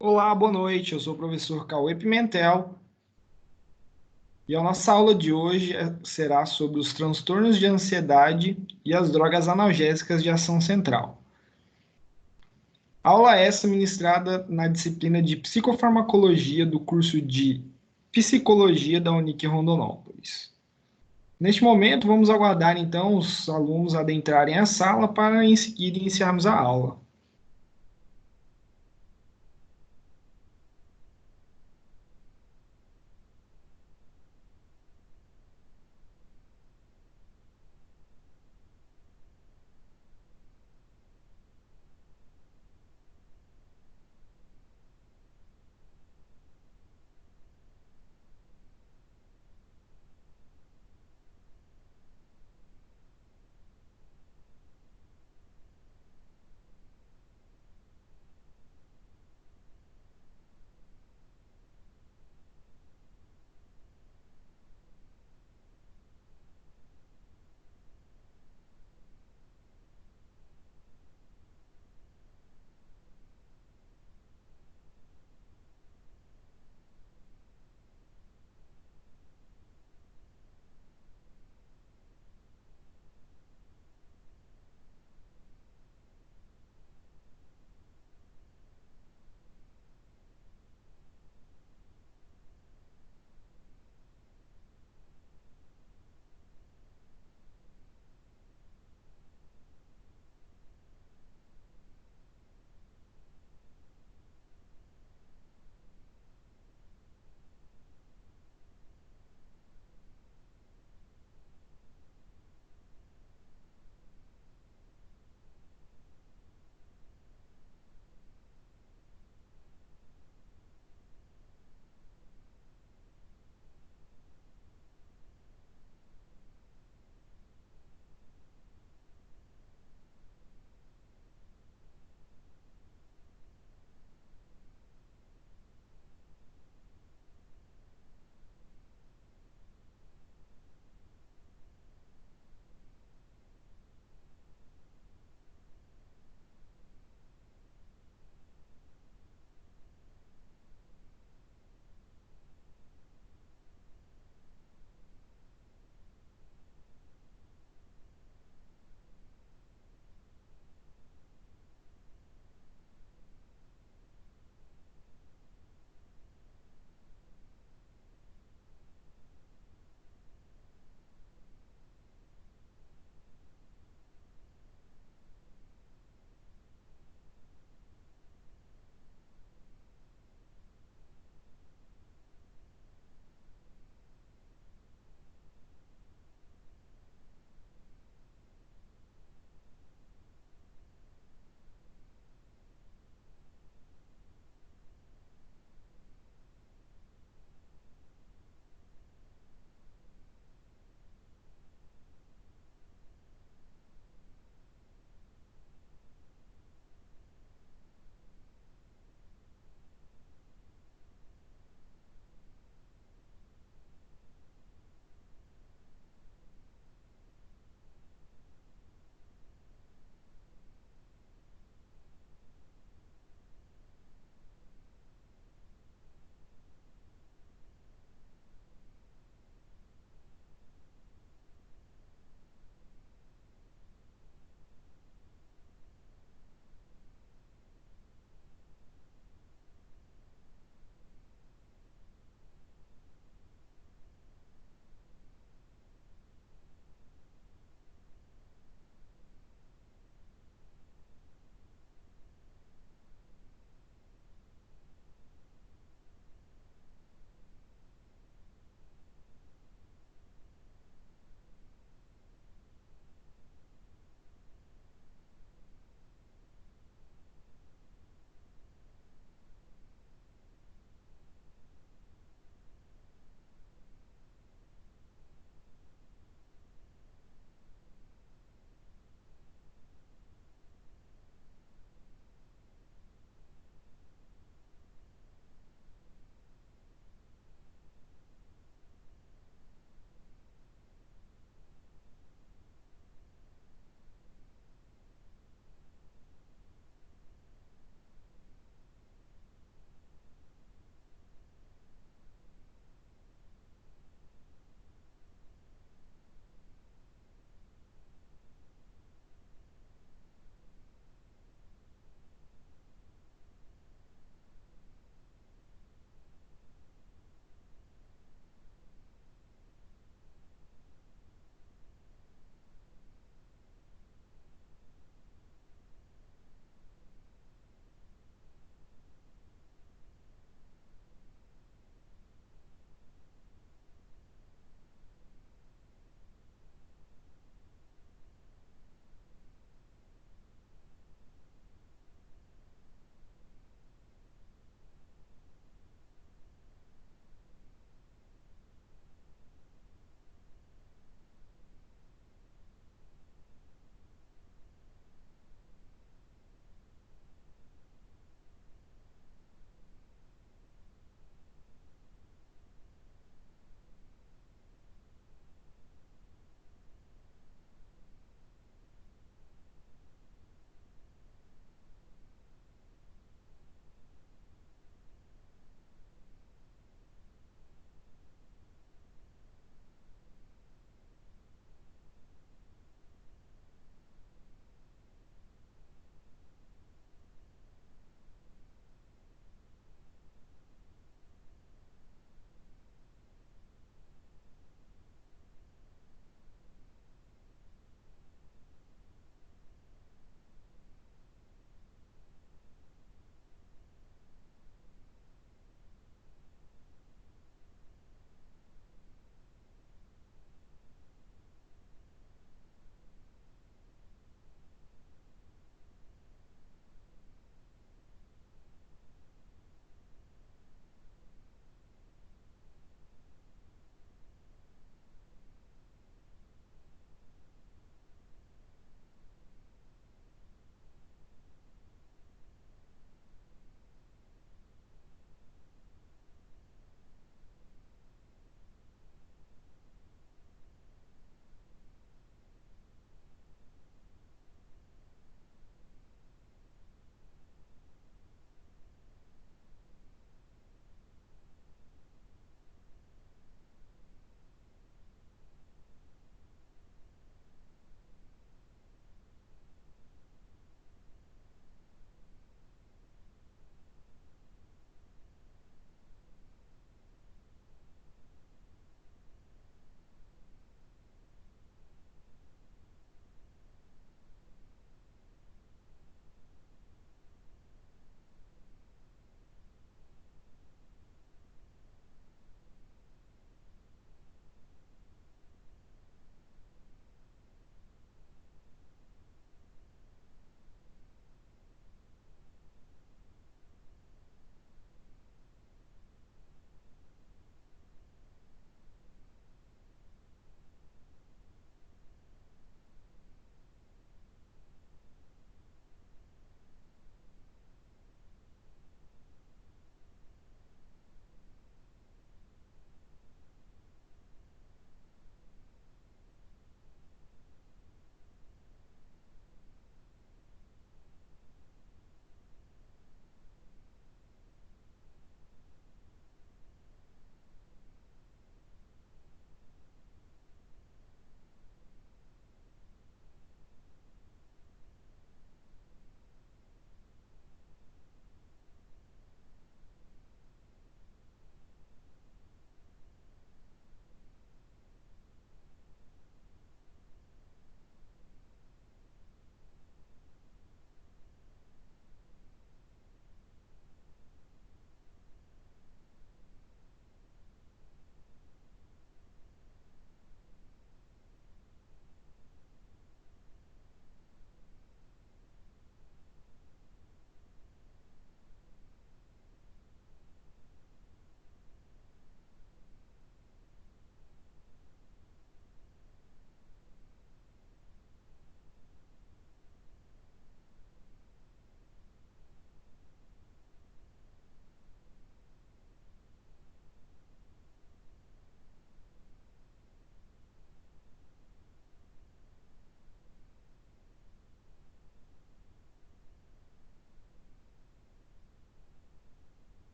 Olá, boa noite. Eu sou o professor Cauê Pimentel e a nossa aula de hoje será sobre os transtornos de ansiedade e as drogas analgésicas de ação central. Aula essa ministrada na disciplina de psicofarmacologia do curso de psicologia da Unic Rondonópolis. Neste momento, vamos aguardar então os alunos adentrarem a sala para em seguida iniciarmos a aula.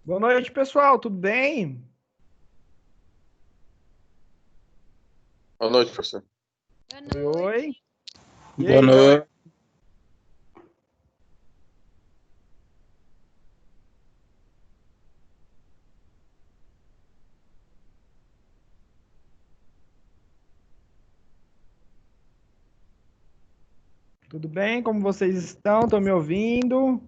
Boa noite, pessoal. Tudo bem? Boa noite, professor. Oi, oi. E Boa aí, galera? noite. Tudo bem? Como vocês estão? Estão me ouvindo?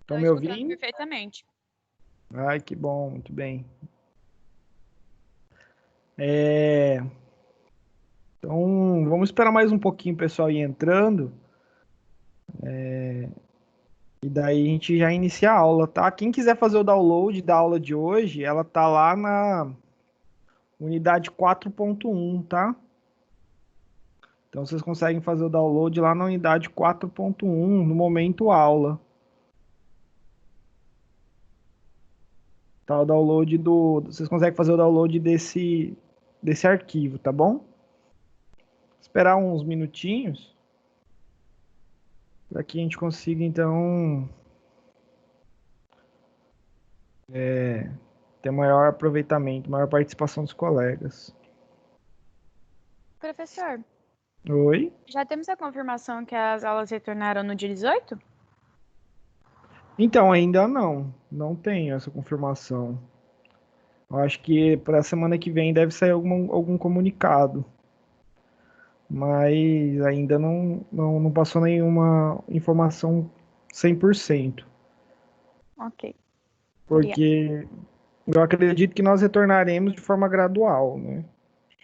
Estão Estou me escutando ouvindo? perfeitamente. Ai, que bom, muito bem. É, Então, vamos esperar mais um pouquinho o pessoal ir entrando. E daí a gente já inicia a aula, tá? Quem quiser fazer o download da aula de hoje, ela tá lá na unidade 4.1, tá? Então vocês conseguem fazer o download lá na unidade 4.1, no momento aula. Tá, o download do. Vocês conseguem fazer o download desse arquivo, tá bom? Esperar uns minutinhos para que a gente consiga, então, ter maior aproveitamento, maior participação dos colegas. Professor, Oi? já temos a confirmação que as aulas retornaram no dia 18? Então, ainda não tenho essa confirmação. Eu acho que para a semana que vem deve sair algum comunicado, mas ainda não passou nenhuma informação 100%, Ok. Obrigada. porque eu acredito que nós retornaremos de forma gradual, né?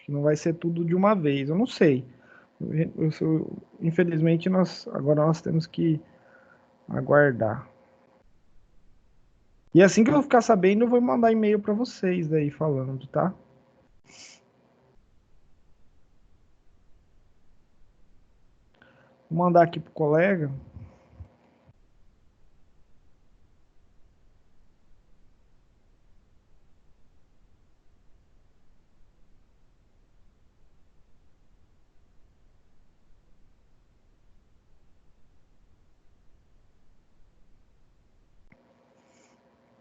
Que não vai ser tudo de uma vez, eu não sei. Infelizmente, agora nós temos que aguardar. E assim que eu ficar sabendo, eu vou mandar e-mail para vocês daí falando, tá? Vou mandar aqui pro colega.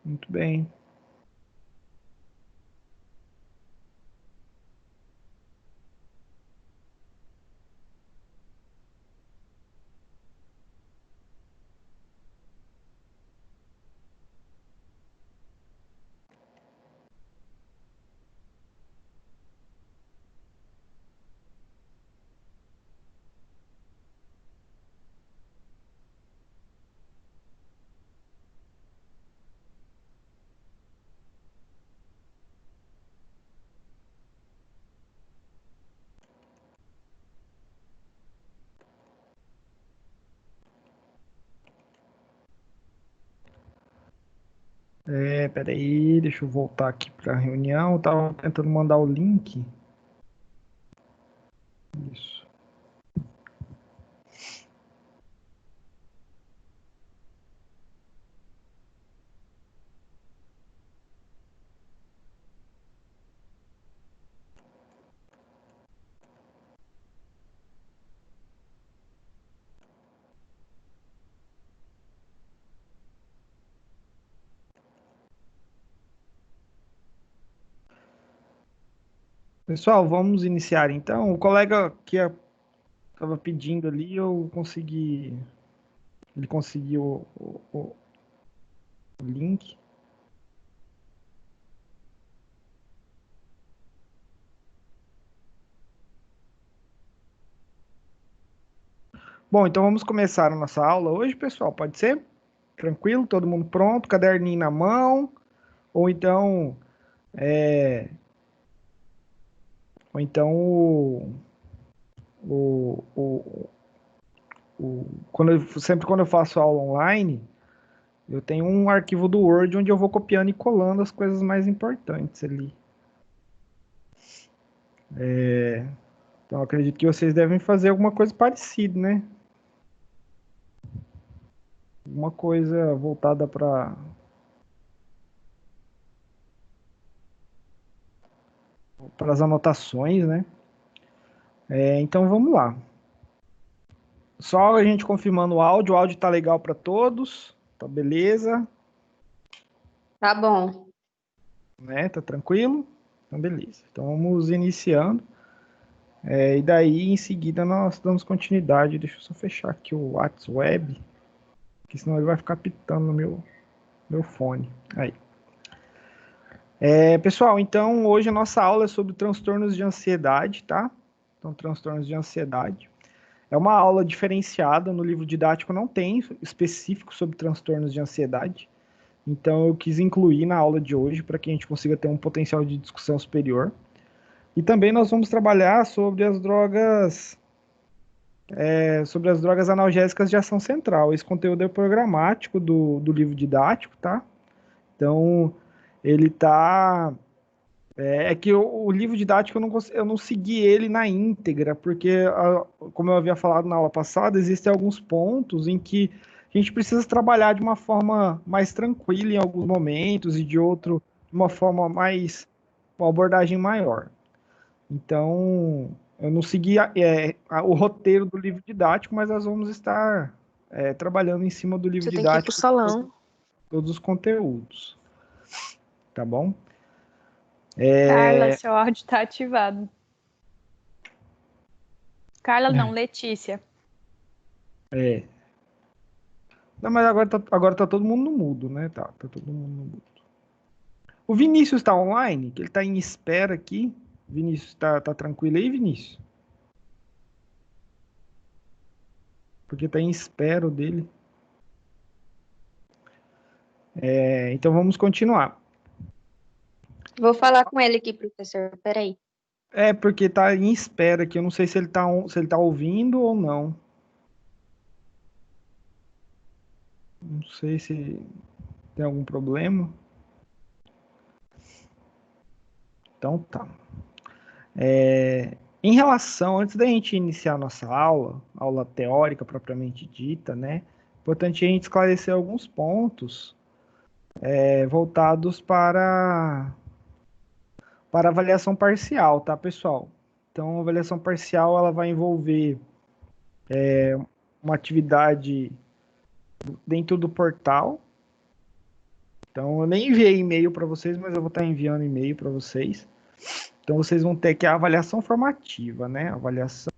Muito bem. Peraí, deixa eu voltar aqui para a reunião. Eu tava tentando mandar o link. Isso. Pessoal, vamos iniciar então. O colega que estava pedindo ali, eu consegui. Ele conseguiu o link. Bom, então vamos começar a nossa aula hoje, pessoal. Pode ser? Tranquilo? Todo mundo pronto? Caderninho na mão? Ou então, é, ou então o, o, sempre quando eu faço aula online, eu tenho um arquivo do Word onde eu vou copiando e colando as coisas mais importantes ali. Então, eu acredito que vocês devem fazer alguma coisa parecida, né? Alguma coisa voltada para as anotações, né? Então, vamos lá. Só a gente confirmando o áudio tá legal para todos, tá beleza, Tá bom. né? Tá tranquilo? Então, beleza. Então, vamos iniciando. E daí, em seguida, nós damos continuidade. Deixa eu só fechar aqui o WhatsApp, que senão ele vai ficar pitando no meu fone. Aí. Pessoal, então, hoje a nossa aula é sobre transtornos de ansiedade, tá? Então, transtornos de ansiedade. É uma aula diferenciada, no livro didático não tem específico sobre transtornos de ansiedade. Então, eu quis incluir na aula de hoje para que a gente consiga ter um potencial de discussão superior. E também nós vamos trabalhar sobre as drogas analgésicas de ação central. Esse conteúdo é programático do livro didático, tá? Então, ele tá... É que o livro didático eu não segui ele na íntegra, porque, como eu havia falado na aula passada, existem alguns pontos em que a gente precisa trabalhar de uma forma mais tranquila em alguns momentos e de uma forma mais, uma abordagem maior. Então, eu não segui o roteiro do livro didático, mas nós vamos estar trabalhando em cima do livro Você tem que ir pro didático salão. todos os conteúdos. Tá bom? Carla, seu áudio tá ativado. Carla não, Letícia. Não, mas agora tá todo mundo no mudo, né? Tá todo mundo no mudo. O Vinícius tá online? Que ele tá em espera aqui. Vinícius, tá tranquilo aí, Vinícius? Porque tá em espera o dele. Então vamos continuar. Vou falar com ele aqui, professor. Peraí. Porque tá em espera aqui. Eu não sei se ele tá ouvindo ou não. Não sei se tem algum problema. Então tá. Em relação, antes da gente iniciar a nossa aula teórica propriamente dita, né? Importante a gente esclarecer alguns pontos voltados para avaliação parcial, tá, pessoal? Então, a avaliação parcial ela vai envolver uma atividade dentro do portal. Então, eu nem enviei e-mail para vocês, mas eu vou estar enviando e-mail para vocês. Então, vocês vão ter que a avaliação formativa, né? Avaliação.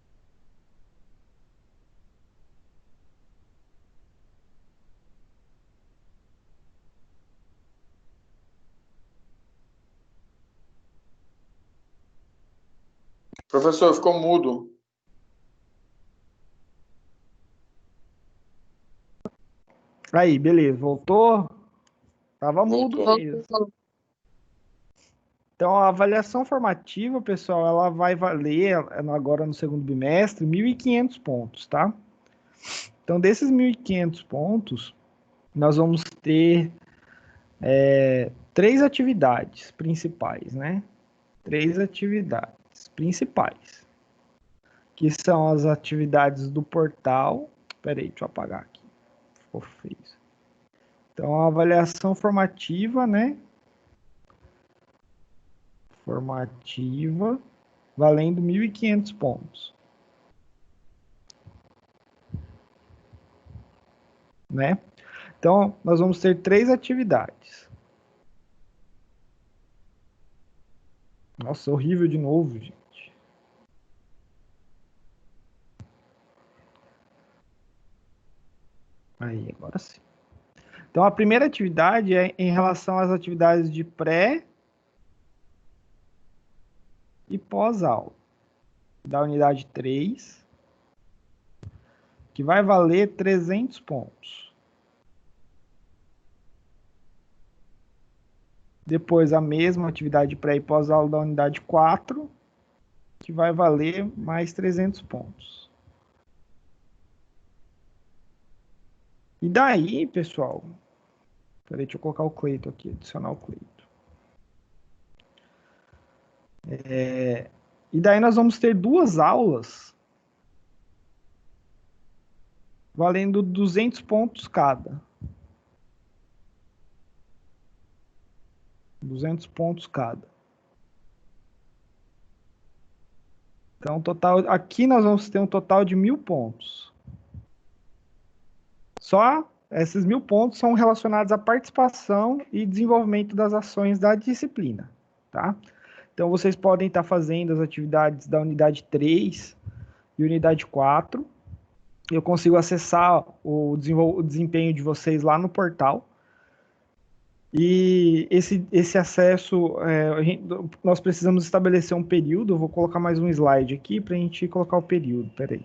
Professor, ficou mudo. Aí, beleza, voltou? Tava mudo Voltou. mesmo. Então, a avaliação formativa, pessoal, ela vai valer agora no segundo bimestre 1.500 pontos, tá? Então, desses 1.500 pontos, nós vamos ter 3 atividades principais, né? 3 atividades principais, que são as atividades do portal. Peraí, deixa eu apagar aqui. Ficou feio. Então, a avaliação formativa, né? Formativa, valendo 1.500 pontos. Né? Então, nós vamos ter 3 atividades. Nossa, horrível de novo, gente. Aí, agora sim. Então, a primeira atividade é em relação às atividades de pré e pós-aula, da unidade 3, que vai valer 300 pontos. Depois, a mesma atividade de pré e pós-aula da unidade 4, que vai valer mais 300 pontos. E daí, pessoal... Peraí, deixa eu colocar o Cleito aqui, adicionar o Cleito. E daí nós vamos ter 2 aulas valendo 200 pontos cada. 200 pontos cada. Então, total, aqui nós vamos ter um total de 1.000 pontos. Só esses 1.000 pontos são relacionados à participação e desenvolvimento das ações da disciplina, tá? Então, vocês podem estar fazendo as atividades da unidade 3 e unidade 4. Eu consigo acessar o desempenho de vocês lá no portal. E esse acesso, nós precisamos estabelecer um período. Eu vou colocar mais um slide aqui para a gente colocar o período. Peraí.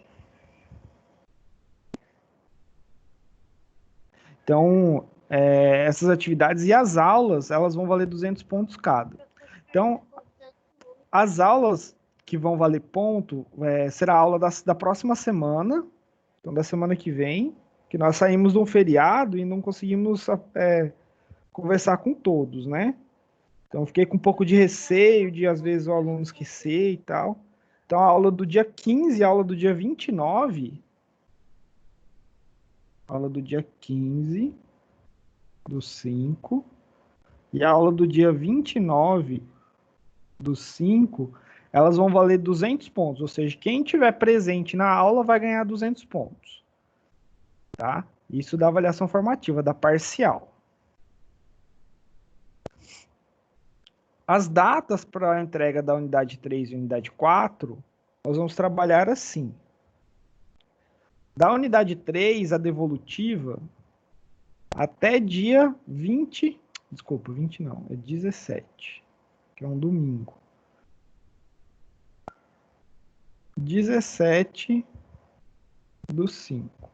Então, essas atividades e as aulas, elas vão valer 200 pontos cada. Então, as aulas que vão valer ponto será a aula da próxima semana, então da semana que vem, que nós saímos de um feriado e não conseguimos conversar com todos, né? Então, fiquei com um pouco de receio de, às vezes, o aluno esquecer e tal. Então, a aula do dia 15 e a aula do dia 29... Aula do dia 15 do 5 e a aula do dia 29 do 5, elas vão valer 200 pontos, ou seja, quem tiver presente na aula vai ganhar 200 pontos, tá? Isso da avaliação formativa, da parcial. As datas para a entrega da unidade 3 e unidade 4, nós vamos trabalhar assim. Da unidade 3, a devolutiva, até dia 20, desculpa, 20 não, é 17, que é um domingo. 17 do 5.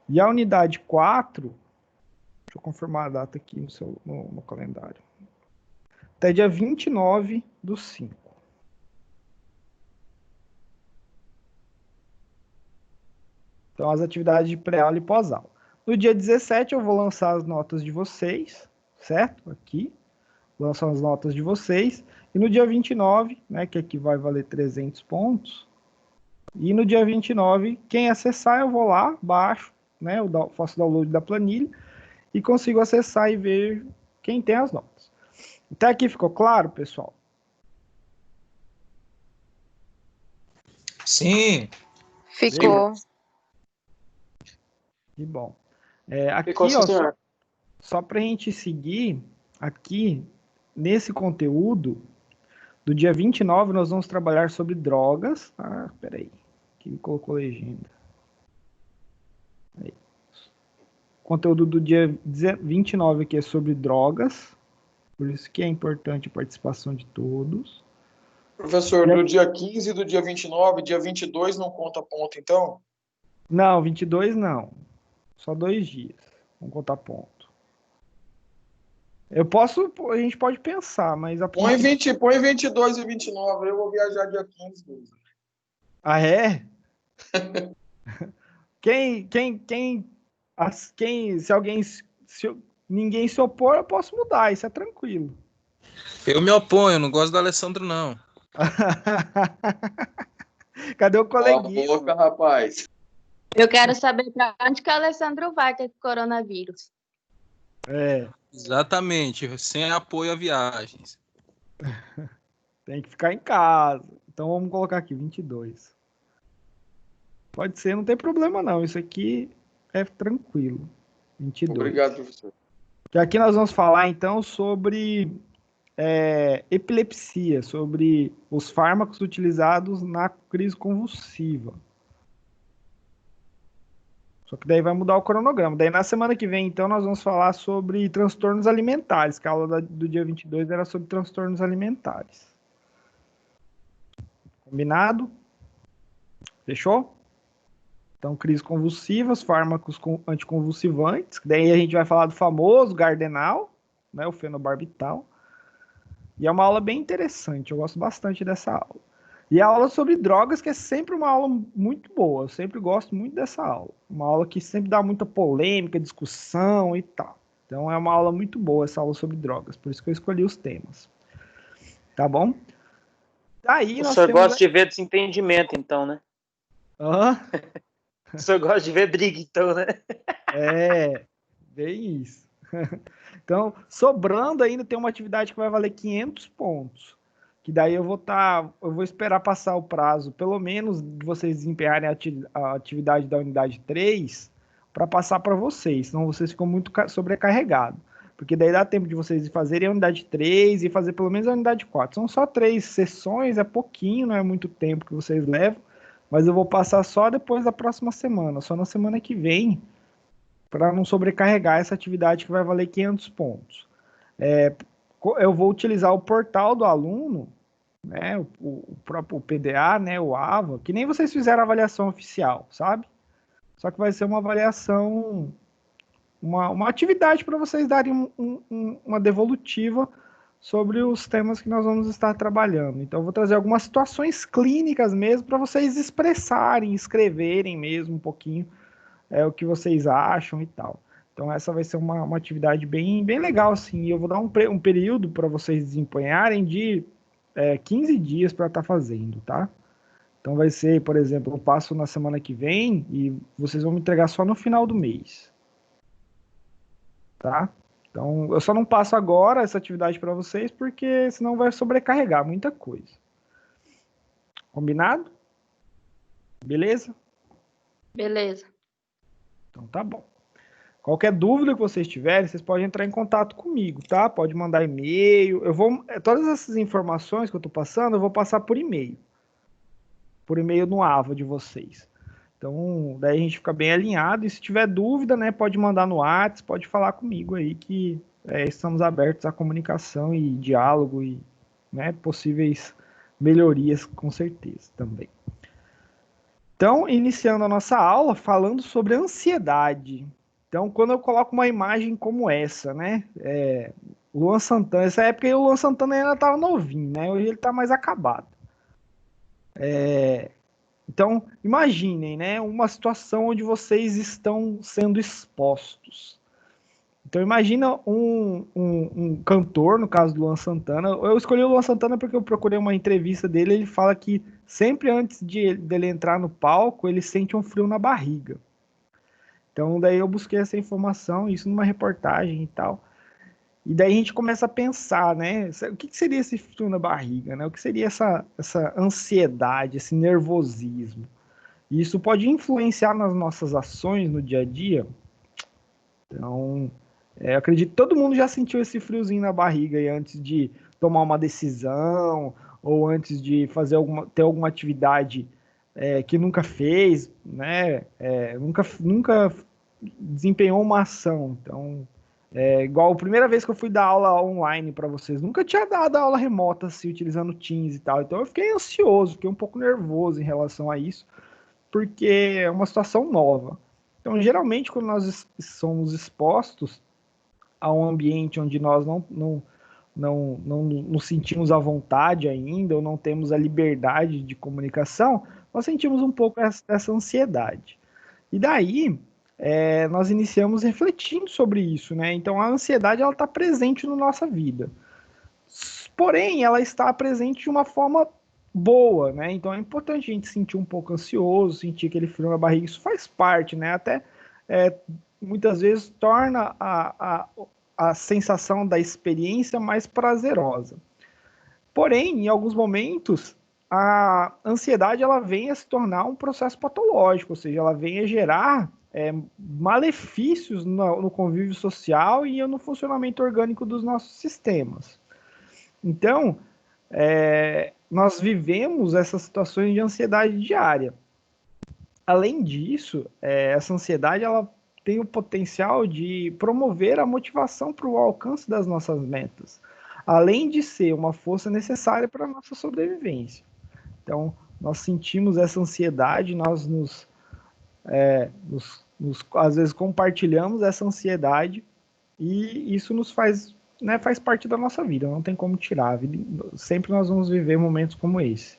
E a unidade 4, deixa eu confirmar a data aqui no calendário, até dia 29 do 5. Então, as atividades de pré-aula e pós-aula. No dia 17, eu vou lançar as notas de vocês, certo? Aqui, lançam as notas de vocês. E no dia 29, né, que aqui vai valer 300 pontos. E no dia 29, quem acessar, eu vou lá, baixo, né, eu faço download da planilha e consigo acessar e ver quem tem as notas. Até aqui ficou claro, pessoal? Sim. Ficou. Que bom. Aqui, Ficou, sim, senhor. só para a gente seguir, aqui, nesse conteúdo, do dia 29, nós vamos trabalhar sobre drogas. Ah, peraí, aqui colocou legenda. Aí. O conteúdo do dia 29 aqui é sobre drogas, por isso que é importante a participação de todos. Professor, do dia 15 e do dia 29, dia 22 não conta ponto, então? Não, 22 não. Só 2 dias. Vamos contar ponto. A gente pode pensar, mas... Põe 22 e 29, eu vou viajar dia 15. Ah, é? Se ninguém se opor, eu posso mudar, isso é tranquilo. Eu me oponho, não gosto do Alessandro, não. Cadê o coleguinha? Cala a boca, rapaz. Eu quero saber para onde que o Alessandro vai com esse coronavírus. Exatamente, sem apoio a viagens. Tem que ficar em casa. Então vamos colocar aqui 22. Pode ser, não tem problema não. Isso aqui é tranquilo. 22. Obrigado, professor. E aqui nós vamos falar então sobre epilepsia, sobre os fármacos utilizados na crise convulsiva. Só que daí vai mudar o cronograma. Daí na semana que vem, então, nós vamos falar sobre transtornos alimentares, que a aula do dia 22 era sobre transtornos alimentares. Combinado? Fechou? Então, crise convulsivas, fármacos anticonvulsivantes, daí a gente vai falar do famoso Gardenal, né, o fenobarbital. E é uma aula bem interessante, eu gosto bastante dessa aula. E a aula sobre drogas, que é sempre uma aula muito boa, eu sempre gosto muito dessa aula. Uma aula que sempre dá muita polêmica, discussão e tal. Então é uma aula muito boa essa aula sobre drogas, por isso que eu escolhi os temas. Tá bom? Daí O nós senhor temos... gosta de ver desentendimento, então, né? Hã? O senhor gosta de ver briga, então, né? Bem isso. Então, sobrando ainda tem uma atividade que vai valer 500 pontos. Que daí eu vou esperar passar o prazo, pelo menos de vocês desempenharem a atividade da unidade 3, para passar para vocês, senão vocês ficam muito sobrecarregados. Porque daí dá tempo de vocês fazerem a unidade 3 e fazer pelo menos a unidade 4. São só 3 sessões, é pouquinho, não é muito tempo que vocês levam, mas eu vou passar só depois da próxima semana, só na semana que vem, para não sobrecarregar essa atividade que vai valer 500 pontos. Eu vou utilizar o portal do aluno, né, o próprio PDA, né, o AVA, que nem vocês fizeram a avaliação oficial, sabe? Só que vai ser uma avaliação, uma atividade para vocês darem uma devolutiva sobre os temas que nós vamos estar trabalhando. Então, eu vou trazer algumas situações clínicas mesmo para vocês expressarem, escreverem mesmo um pouquinho o que vocês acham e tal. Então, essa vai ser uma atividade bem legal, assim. E eu vou dar um período para vocês desempenharem de 15 dias para estar fazendo, tá? Então, vai ser, por exemplo, eu passo na semana que vem e vocês vão me entregar só no final do mês. Tá? Então, eu só não passo agora essa atividade para vocês, porque senão vai sobrecarregar muita coisa. Combinado? Beleza? Beleza. Então tá bom. Qualquer dúvida que vocês tiverem, vocês podem entrar em contato comigo, tá? Pode mandar e-mail. Todas essas informações que eu tô passando, eu vou passar por e-mail. Por e-mail no AVA de vocês. Então, daí a gente fica bem alinhado. E se tiver dúvida, né, pode mandar no WhatsApp, pode falar comigo aí, que estamos abertos à comunicação e diálogo e, né, possíveis melhorias, com certeza, também. Então, iniciando a nossa aula, falando sobre ansiedade. Então, quando eu coloco uma imagem como essa, né, Luan Santana, nessa época aí o Luan Santana ainda estava novinho, né, hoje ele está mais acabado. Então, imaginem, né, uma situação onde vocês estão sendo expostos. Então, imagina um cantor, no caso do Luan Santana. Eu escolhi o Luan Santana porque eu procurei uma entrevista dele. Ele fala que sempre antes dele entrar no palco, ele sente um frio na barriga. Então, daí eu busquei essa informação, isso numa reportagem e tal. E daí a gente começa a pensar, né? O que seria esse frio na barriga, né? O que seria essa ansiedade, esse nervosismo? E isso pode influenciar nas nossas ações no dia a dia. Então, eu acredito que todo mundo já sentiu esse friozinho na barriga aí antes de tomar uma decisão ou antes de ter alguma atividade que nunca fez, né? Nunca desempenhou uma ação. Então, igual a primeira vez que eu fui dar aula online para vocês, nunca tinha dado aula remota assim, utilizando Teams e tal. Então eu fiquei ansioso, fiquei um pouco nervoso em relação a isso, porque é uma situação nova. Então, geralmente, quando nós somos expostos a um ambiente onde nós não nos sentimos à vontade ainda, ou não temos a liberdade de comunicação, nós sentimos um pouco essa ansiedade. E daí, nós iniciamos refletindo sobre isso, né? Então, a ansiedade, ela está presente na nossa vida. Porém, ela está presente de uma forma boa, né? Então, é importante a gente sentir um pouco ansioso, sentir aquele frio na barriga. Isso faz parte, né? Até muitas vezes torna a sensação da experiência mais prazerosa. Porém, em alguns momentos, a ansiedade ela vem a se tornar um processo patológico, ou seja, ela vem a gerar malefícios no convívio social e no funcionamento orgânico dos nossos sistemas. Então, nós vivemos essas situações de ansiedade diária. Além disso, essa ansiedade ela tem o potencial de promover a motivação para o alcance das nossas metas, além de ser uma força necessária para a nossa sobrevivência. Então, nós sentimos essa ansiedade, nós às vezes compartilhamos essa ansiedade e isso nos faz parte da nossa vida, não tem como tirar. Sempre nós vamos viver momentos como esse.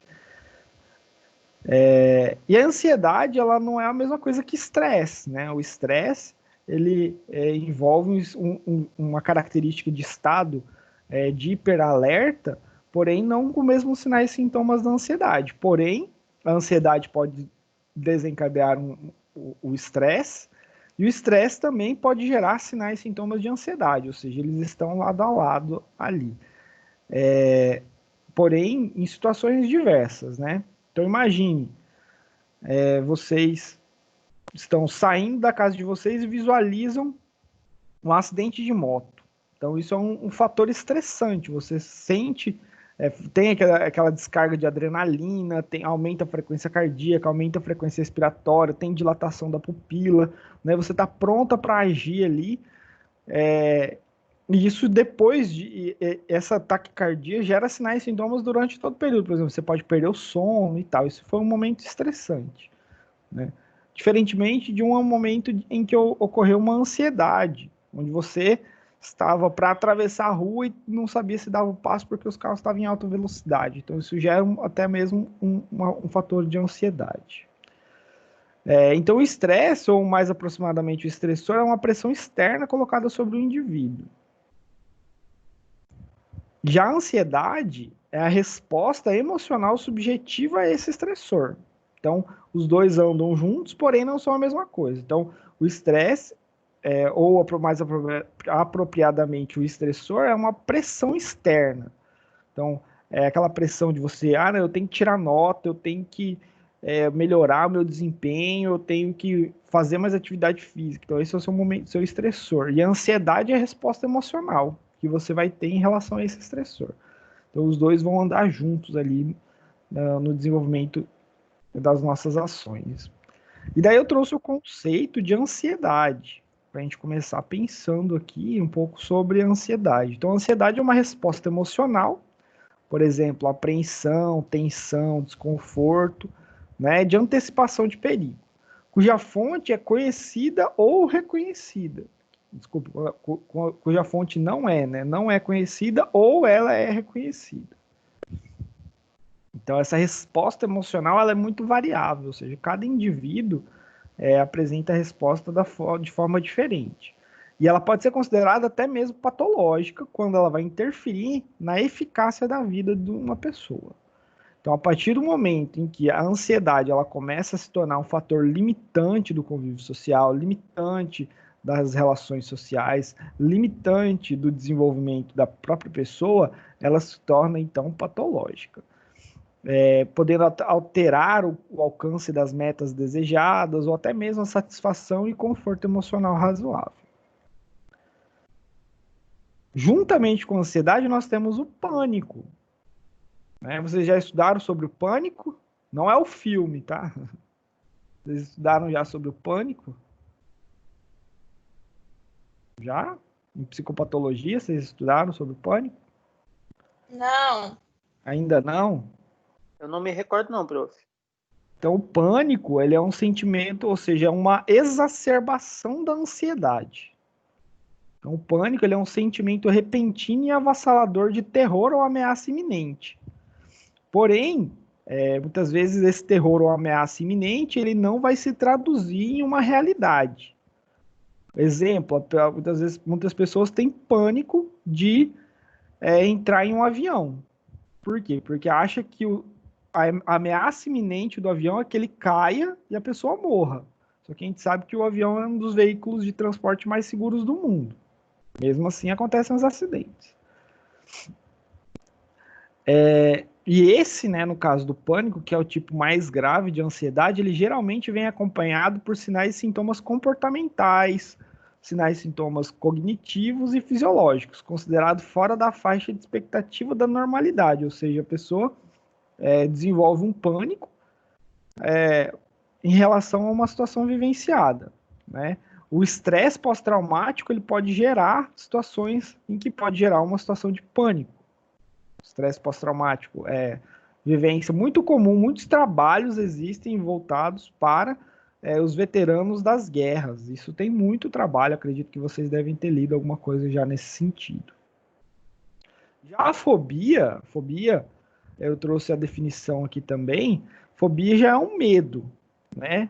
E a ansiedade, ela não é a mesma coisa que estresse, né? O estresse, ele envolve uma característica de estado de hiperalerta, porém não com os mesmos sinais e sintomas da ansiedade. Porém, a ansiedade pode desencadear o estresse, e o estresse também pode gerar sinais e sintomas de ansiedade, ou seja, eles estão lado a lado ali. Porém, em situações diversas, né? Então, imagine vocês estão saindo da casa de vocês e visualizam um acidente de moto. Então, isso é um fator estressante. Você sente, tem aquela descarga de adrenalina, aumenta a frequência cardíaca, aumenta a frequência respiratória, tem dilatação da pupila, né? Você está pronta para agir ali. E isso depois de essa taquicardia gera sinais e sintomas durante todo o período. Por exemplo, você pode perder o sono e tal. Isso foi um momento estressante, né? Diferentemente de um momento em que ocorreu uma ansiedade, onde você estava para atravessar a rua e não sabia se dava o passo porque os carros estavam em alta velocidade. Então isso gera até mesmo um fator de ansiedade. Então o estresse, ou mais aproximadamente o estressor, é uma pressão externa colocada sobre o indivíduo. Já a ansiedade é a resposta emocional subjetiva a esse estressor. Então, os dois andam juntos, porém não são a mesma coisa. Então, o estresse, ou mais apropriadamente o estressor, é uma pressão externa. Então, é aquela pressão de você, eu tenho que tirar nota, eu tenho que melhorar o meu desempenho, eu tenho que fazer mais atividade física. Então, esse é o seu momento, seu estressor. E a ansiedade é a resposta emocional que você vai ter em relação a esse estressor. Então, os dois vão andar juntos ali no desenvolvimento das nossas ações. E daí eu trouxe o conceito de ansiedade, para a gente começar pensando aqui um pouco sobre a ansiedade. Então, a ansiedade é uma resposta emocional, por exemplo, apreensão, tensão, desconforto, né, de antecipação de perigo, cuja fonte é conhecida ou reconhecida. Desculpa, cuja fonte não é, né? Não é conhecida ou ela é reconhecida. Então, essa resposta emocional ela é muito variável, ou seja, cada indivíduo apresenta a resposta de forma diferente. E ela pode ser considerada até mesmo patológica quando ela vai interferir na eficácia da vida de uma pessoa. Então, a partir do momento em que a ansiedade ela começa a se tornar um fator limitante do convívio social, limitante das relações sociais, limitante do desenvolvimento da própria pessoa, ela se torna, então, patológica. Podendo alterar o alcance das metas desejadas ou até mesmo a satisfação e conforto emocional razoável. Juntamente com a ansiedade, nós temos o pânico. Vocês já estudaram sobre o pânico? Não é o filme, tá? Vocês estudaram já sobre o pânico? Já? Em psicopatologia, vocês estudaram sobre o pânico? Não. Ainda não? Eu não me recordo não, prof. Então, o pânico, ele é um sentimento, ou seja, é uma exacerbação da ansiedade. Então, o pânico, ele é um sentimento repentino e avassalador de terror ou ameaça iminente. Porém, muitas vezes esse terror ou ameaça iminente, ele não vai se traduzir em uma realidade. Exemplo, muitas vezes muitas pessoas têm pânico de entrar em um avião. Por quê? Porque acha que a ameaça iminente do avião é que ele caia e a pessoa morra. Só que a gente sabe que o avião é um dos veículos de transporte mais seguros do mundo. Mesmo assim, acontecem os acidentes. E esse, no caso do pânico, que é o tipo mais grave de ansiedade, ele geralmente vem acompanhado por sinais e sintomas comportamentais, sinais e sintomas cognitivos e fisiológicos, considerado fora da faixa de expectativa da normalidade, ou seja, a pessoa desenvolve um pânico em relação a uma situação vivenciada, né? O estresse pós-traumático ele pode gerar situações em que pode gerar uma situação de pânico. Estresse pós-traumático é vivência muito comum, muitos trabalhos existem voltados para os veteranos das guerras. Isso tem muito trabalho, acredito que vocês devem ter lido alguma coisa já nesse sentido. Já a fobia, eu trouxe a definição aqui também, fobia já é um medo, né?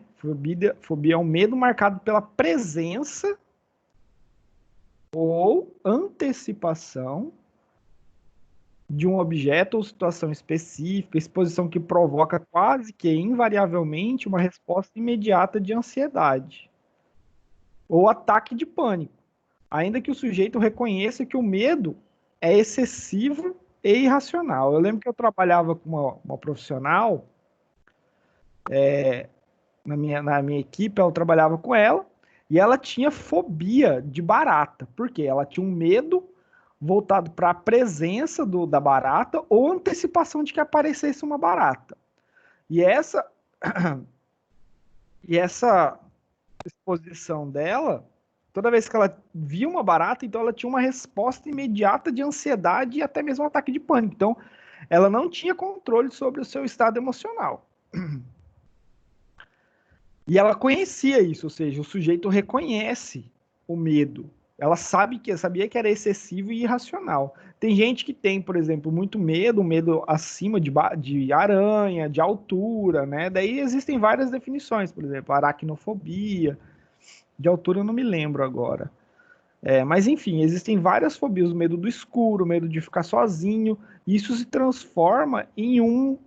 Fobia é um medo marcado pela presença ou antecipação de um objeto ou situação específica, exposição que provoca quase que invariavelmente uma resposta imediata de ansiedade ou ataque de pânico, ainda que o sujeito reconheça que o medo é excessivo e irracional. Eu lembro que eu trabalhava com uma profissional na minha equipe, eu trabalhava com ela, e ela tinha fobia de barata. Por quê? Ela tinha um medo voltado para a presença da barata ou antecipação de que aparecesse uma barata. E essa exposição dela, toda vez que ela via uma barata, então ela tinha uma resposta imediata de ansiedade e até mesmo um ataque de pânico. Então, ela não tinha controle sobre o seu estado emocional. E ela conhecia isso, ou seja, o sujeito reconhece o medo. Ela sabia que era excessivo e irracional. Tem gente que tem, por exemplo, muito medo, um medo acima de aranha, de altura, né? Daí existem várias definições, por exemplo, aracnofobia. De altura eu não me lembro agora. Mas enfim, existem várias fobias, o medo do escuro, o medo de ficar sozinho. E isso se transforma em um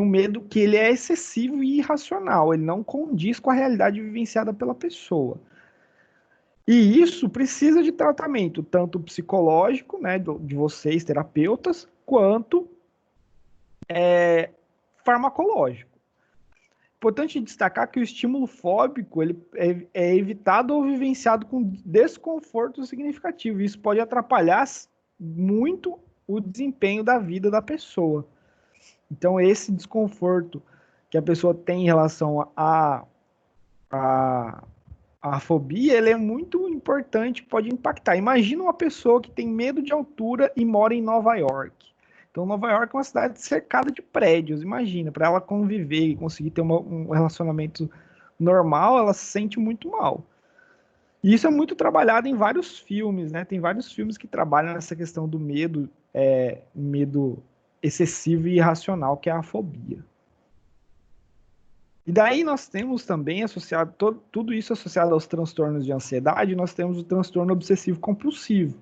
medo que ele é excessivo e irracional. Ele não condiz com a realidade vivenciada pela pessoa. E isso precisa de tratamento, tanto psicológico, né, de vocês, terapeutas, quanto farmacológico. Importante destacar que o estímulo fóbico ele é evitado ou vivenciado com desconforto significativo. Isso pode atrapalhar muito o desempenho da vida da pessoa. Então, esse desconforto que a pessoa tem em relação à fobia, ele é muito importante, pode impactar. Imagina uma pessoa que tem medo de altura e mora em Nova York. Então, Nova York é uma cidade cercada de prédios. Imagina, para ela conviver e conseguir ter um relacionamento normal, ela se sente muito mal. E isso é muito trabalhado em vários filmes, né? Tem vários filmes que trabalham nessa questão do medo, medo excessivo e irracional, que é a fobia. E daí nós temos também associado, tudo isso associado aos transtornos de ansiedade, nós temos o transtorno obsessivo compulsivo.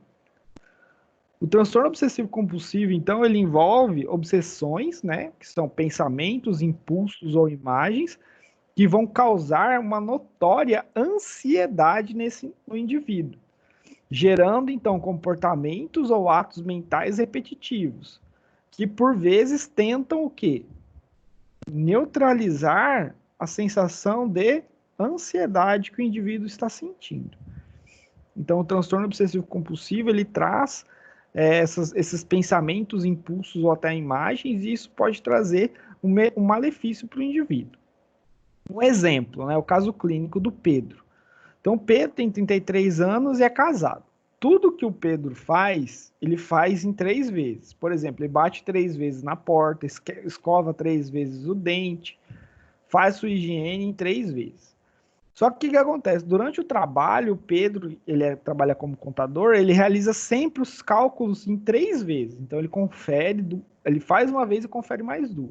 O transtorno obsessivo compulsivo, então, ele envolve obsessões, né, que são pensamentos, impulsos ou imagens que vão causar uma notória ansiedade no indivíduo, gerando, então, comportamentos ou atos mentais repetitivos, que, por vezes, tentam o quê? Neutralizar a sensação de ansiedade que o indivíduo está sentindo. Então, o transtorno obsessivo compulsivo, ele traz esses pensamentos, impulsos ou até imagens, e isso pode trazer um malefício para o indivíduo. Um exemplo, né, o caso clínico do Pedro. Então, o Pedro tem 33 anos e é casado. Tudo que o Pedro faz, ele faz em 3 vezes. Por exemplo, ele bate 3 vezes na porta, escova 3 vezes o dente, faz sua higiene em 3 vezes. Só que o que acontece? Durante o trabalho, o Pedro, trabalha como contador, ele realiza sempre os cálculos em 3 vezes. Então, ele faz uma vez e confere mais 2.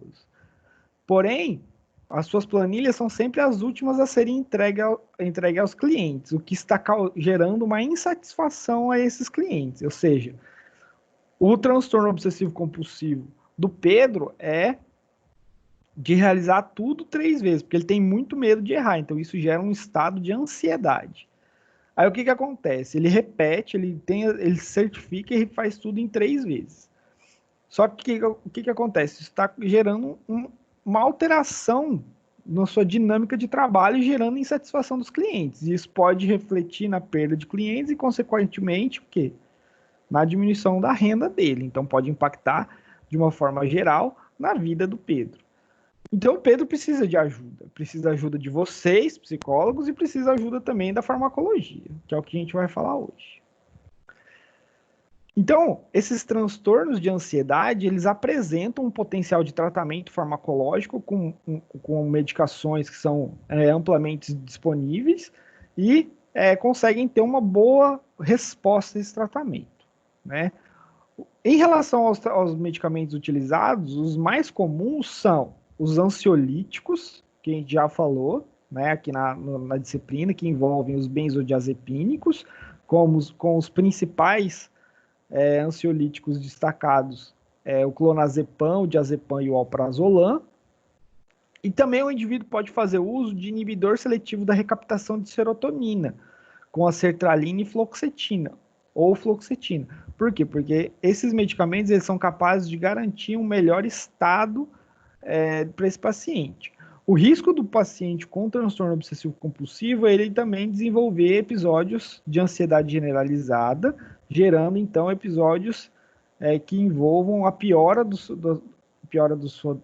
Porém, as suas planilhas são sempre as últimas a serem entregues aos clientes, o que está gerando uma insatisfação a esses clientes. Ou seja, o transtorno obsessivo compulsivo do Pedro é de realizar tudo 3 vezes, porque ele tem muito medo de errar, então isso gera um estado de ansiedade. Aí o que acontece? Ele repete, ele certifica e faz tudo em 3 vezes. Só que o que acontece? Isso está gerando uma alteração na sua dinâmica de trabalho, gerando insatisfação dos clientes. E isso pode refletir na perda de clientes e, consequentemente, o quê? Na diminuição da renda dele. Então, pode impactar, de uma forma geral, na vida do Pedro. Então, o Pedro precisa de ajuda de vocês, psicólogos, e precisa de ajuda também da farmacologia, que é o que a gente vai falar hoje. Então, esses transtornos de ansiedade, eles apresentam um potencial de tratamento farmacológico com medicações que são amplamente disponíveis e conseguem ter uma boa resposta a esse tratamento, né? Em relação aos medicamentos utilizados, os mais comuns são os ansiolíticos, que a gente já falou, né, aqui na disciplina, que envolvem os benzodiazepínicos, com os principais ansiolíticos destacados, o clonazepam, o diazepam e o alprazolam. E também o indivíduo pode fazer uso de inibidor seletivo da recaptação de serotonina, com a sertralina e fluoxetina, ou fluoxetina. Por quê? Porque esses medicamentos eles são capazes de garantir um melhor estado para esse paciente. O risco do paciente com transtorno obsessivo compulsivo é ele também desenvolver episódios de ansiedade generalizada, gerando então episódios que envolvam a piora da sua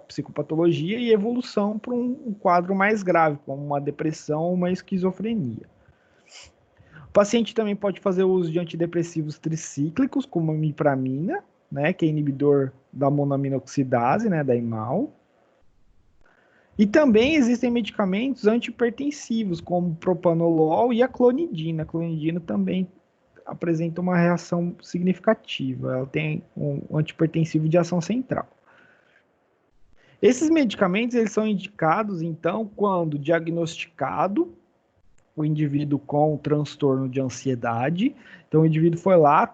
psicopatologia e evolução para um quadro mais grave, como uma depressão ou uma esquizofrenia. O paciente também pode fazer uso de antidepressivos tricíclicos, como a mipramina, né, que é inibidor da monoaminoxidase, né, da IMAL. E também existem medicamentos antihipertensivos, como propanolol e a clonidina. A clonidina também apresenta uma reação significativa. Ela tem um antihipertensivo de ação central. Esses medicamentos eles são indicados, então, quando diagnosticado o indivíduo com transtorno de ansiedade. Então, o indivíduo foi lá,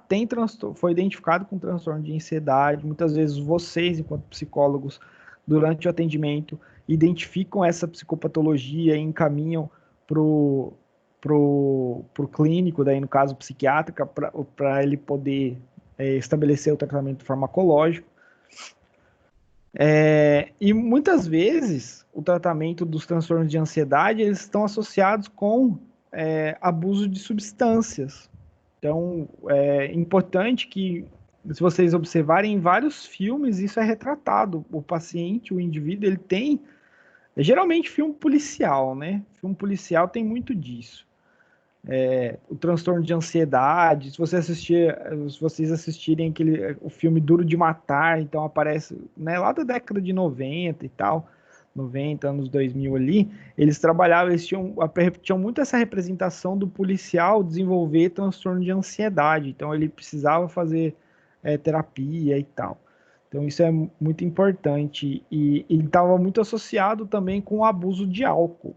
foi identificado com transtorno de ansiedade. Muitas vezes vocês, enquanto psicólogos, durante o atendimento, identificam essa psicopatologia e encaminham pro clínico, daí no caso psiquiátrica, para ele poder estabelecer o tratamento farmacológico. E muitas vezes o tratamento dos transtornos de ansiedade eles estão associados com abuso de substâncias. Então, é importante que, se vocês observarem, em vários filmes isso é retratado. O paciente, o indivíduo, ele tem geralmente filme policial, né? Filme policial tem muito disso. O transtorno de ansiedade, se vocês assistirem o filme Duro de Matar, então aparece, né, lá da década de 90 e tal, 90, anos 2000 ali, eles trabalhavam, eles tinham muito essa representação do policial desenvolver transtorno de ansiedade, então ele precisava fazer terapia e tal. Então isso é muito importante e ele estava muito associado também com o abuso de álcool.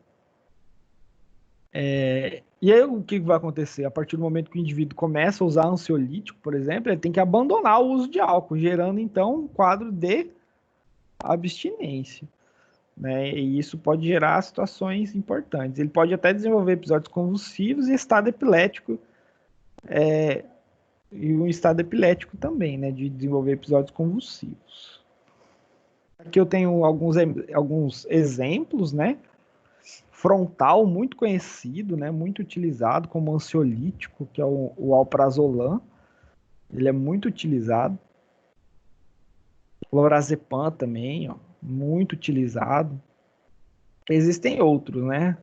E aí o que vai acontecer? A partir do momento que o indivíduo começa a usar ansiolítico, por exemplo, ele tem que abandonar o uso de álcool, gerando então um quadro de abstinência, né? E isso pode gerar situações importantes. Ele pode até desenvolver episódios convulsivos e estado epilético, e um estado epilético também, né? De desenvolver episódios convulsivos. Aqui eu tenho alguns exemplos, né? Frontal, muito conhecido, né, muito utilizado como ansiolítico, que é o alprazolam. Ele é muito utilizado. Lorazepam também, ó, muito utilizado. Existem outros, né?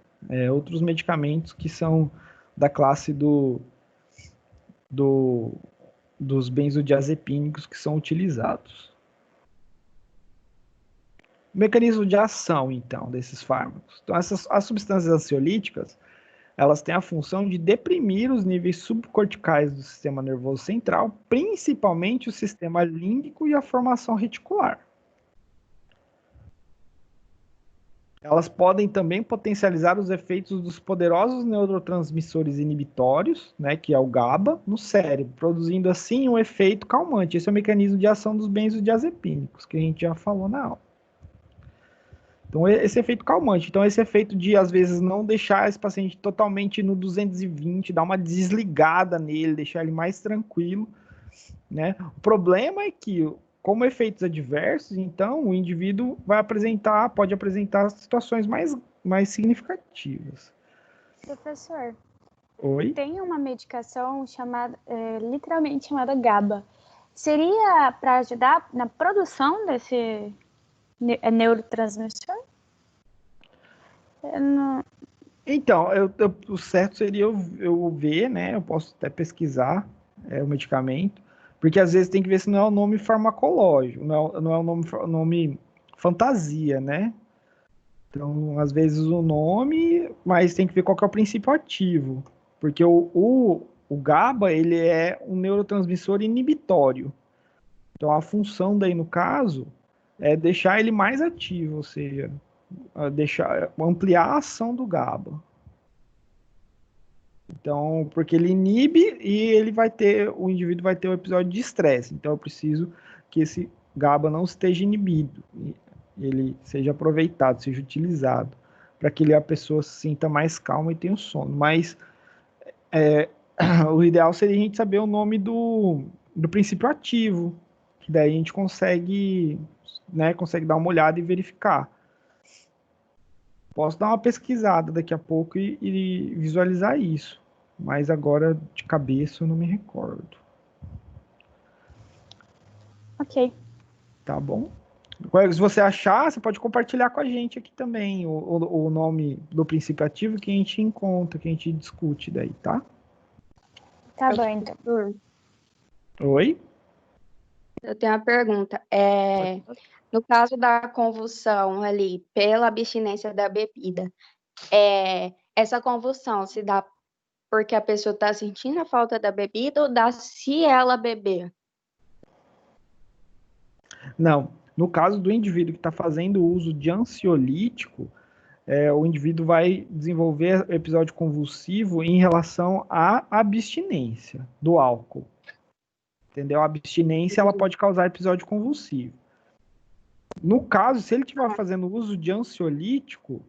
Outros medicamentos que são da classe dos benzodiazepínicos que são utilizados. O mecanismo de ação, então, desses fármacos. Então, as substâncias ansiolíticas, elas têm a função de deprimir os níveis subcorticais do sistema nervoso central, principalmente o sistema límbico e a formação reticular. Elas podem também potencializar os efeitos dos poderosos neurotransmissores inibitórios, né, que é o GABA, no cérebro, produzindo assim um efeito calmante. Esse é o mecanismo de ação dos benzodiazepínicos, que a gente já falou na aula. Então, esse efeito calmante. Então, esse efeito de, às vezes, não deixar esse paciente totalmente no 220, dar uma desligada nele, deixar ele mais tranquilo, né? O problema é que, como efeitos adversos, então, o indivíduo pode apresentar situações mais significativas. Professor, Oi? Tem uma medicação literalmente chamada GABA. Seria para ajudar na produção desse neurotransmissor? Então, o certo seria eu ver, né? Eu posso até pesquisar o medicamento, porque às vezes tem que ver se não é o nome farmacológico, não é o nome fantasia, né? Então, às vezes o nome, mas tem que ver qual que é o princípio ativo, porque o GABA, ele é um neurotransmissor inibitório. Então, a função daí, no caso, é deixar ele mais ativo, ou seja, ampliar a ação do GABA. Então, porque ele inibe e o indivíduo vai ter um episódio de estresse. Então, eu preciso que esse GABA não esteja inibido, ele seja aproveitado, seja utilizado, para que a pessoa se sinta mais calma e tenha um sono. Mas o ideal seria a gente saber o nome do princípio ativo, que daí a gente consegue dar uma olhada e verificar. posso dar uma pesquisada daqui a pouco e visualizar isso. Mas agora, de cabeça, eu não me recordo. Ok. Tá bom? Se você achar, você pode compartilhar com a gente aqui também o nome do princípio ativo que a gente encontra, que a gente discute daí, tá? Tá bom, então. Oi? Eu tenho uma pergunta. No caso da convulsão ali, pela abstinência da bebida, essa convulsão se dá porque a pessoa está sentindo a falta da bebida ou dá se ela beber? Não. No caso do indivíduo que está fazendo uso de ansiolítico, o indivíduo vai desenvolver episódio convulsivo em relação à abstinência do álcool. Entendeu? A abstinência ela pode causar episódio convulsivo. No caso, se ele estiver fazendo uso de ansiolítico,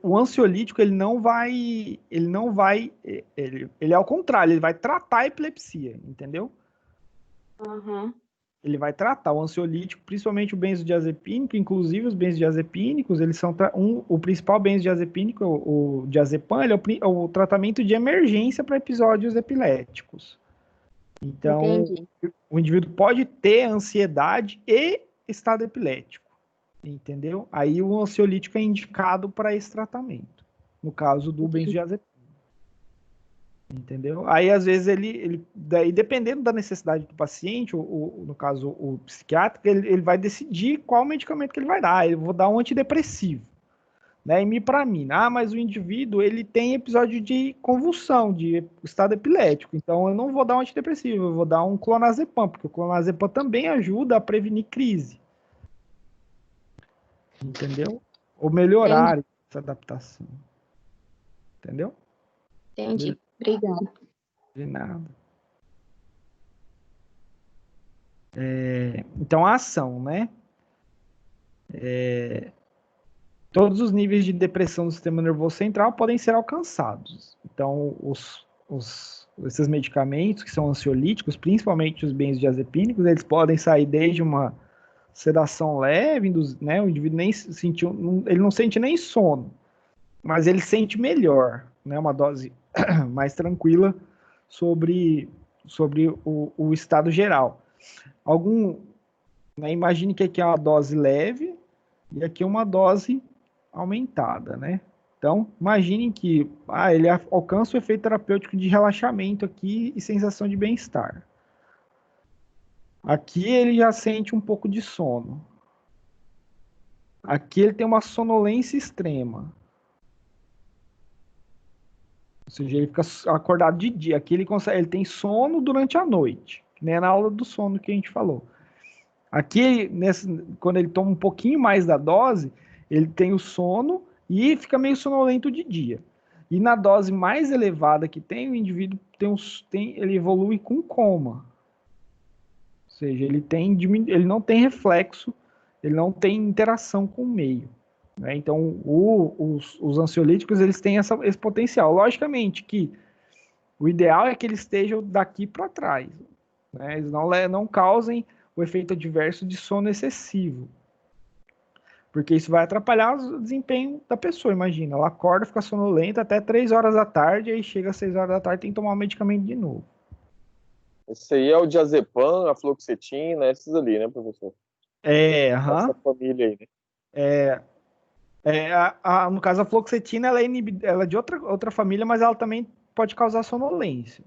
o ansiolítico ele é ao contrário, ele vai tratar a epilepsia, entendeu? Uhum. Ele vai tratar o ansiolítico, principalmente o benzodiazepínico, inclusive os benzodiazepínicos, eles são o principal benzodiazepínico, o diazepam, ele é o tratamento de emergência para episódios epiléticos. Então, Entendi. o indivíduo pode ter ansiedade e estado epilético, entendeu? Aí o ansiolítico é indicado para esse tratamento, no caso do benzodiazepínico. Entendeu? Aí, às vezes, daí, dependendo da necessidade do paciente, no caso, o psiquiatra, ele vai decidir qual medicamento que ele vai dar. Eu vou dar um antidepressivo, né? Imipramina. Mas o indivíduo, ele tem episódio de convulsão, de estado epilético. Então, eu não vou dar um antidepressivo, eu vou dar um clonazepam, porque o clonazepam também ajuda a prevenir crise. Entendeu? Ou melhorar essa adaptação. Entendeu? Entendi. Obrigada. De nada. Então, a ação, né? Todos os níveis de depressão do sistema nervoso central podem ser alcançados. Então, esses medicamentos que são ansiolíticos, principalmente os benzodiazepínicos, eles podem sair desde uma sedação leve, né? O indivíduo nem sentiu, ele não sente nem sono, mas ele sente melhor, né? Uma dose mais tranquila sobre o estado geral. Né, imagine que aqui é uma dose leve e aqui é uma dose aumentada, né? Então, imagine que ele alcança o efeito terapêutico de relaxamento aqui e sensação de bem-estar. Aqui ele já sente um pouco de sono. Aqui ele tem uma sonolência extrema. Ou seja, ele fica acordado de dia. Aqui ele tem sono durante a noite, que nem na aula do sono que a gente falou. Aqui, quando ele toma um pouquinho mais da dose, ele tem o sono e fica meio sonolento de dia. E na dose mais elevada que tem, o indivíduo ele evolui com coma. Ou seja, ele não tem reflexo, ele não tem interação com o meio. Né? Então, os ansiolíticos eles têm esse potencial. Logicamente que o ideal é que eles estejam daqui para trás. Né? Eles não causem o efeito adverso de sono excessivo. Porque isso vai atrapalhar o desempenho da pessoa. Imagina, ela acorda, fica sonolenta até 3 horas da tarde, aí chega às 6 horas da tarde e tem que tomar o medicamento de novo. Esse aí é o diazepam, a fluoxetina, esses ali, né, professor? Essa família aí, né? No caso, a fluoxetina ela é de outra família, mas ela também pode causar sonolência.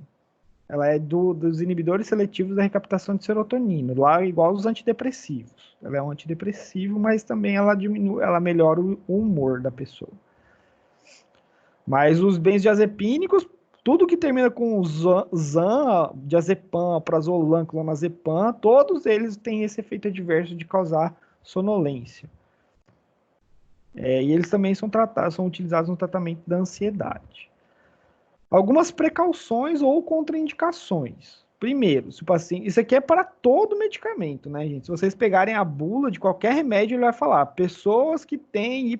Ela é dos inibidores seletivos da recaptação de serotonina, lá igual os antidepressivos. Ela é um antidepressivo, mas também ela melhora o humor da pessoa. Mas os benzodiazepínicos, tudo que termina com Zan, diazepam, prazolam, clonazepam, todos eles têm esse efeito adverso de causar sonolência. E eles também são utilizados no tratamento da ansiedade. Algumas precauções ou contraindicações. Primeiro, se o paciente, isso aqui é para todo medicamento, né, gente? Se vocês pegarem a bula de qualquer remédio, ele vai falar: pessoas que têm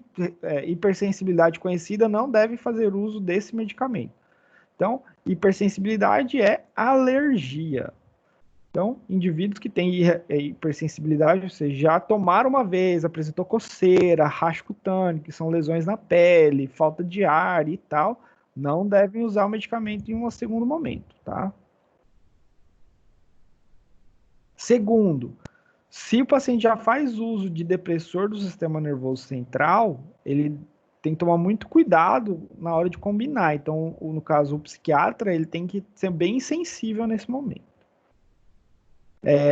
hipersensibilidade conhecida não devem fazer uso desse medicamento. Então, hipersensibilidade é alergia. Então, indivíduos que têm hipersensibilidade, ou seja, já tomaram uma vez, apresentou coceira, racho cutâneo, que são lesões na pele, falta de ar e tal, não devem usar o medicamento em um segundo momento, tá? Segundo, se o paciente já faz uso de depressor do sistema nervoso central, ele tem que tomar muito cuidado na hora de combinar. Então, no caso, o psiquiatra, ele tem que ser bem sensível nesse momento.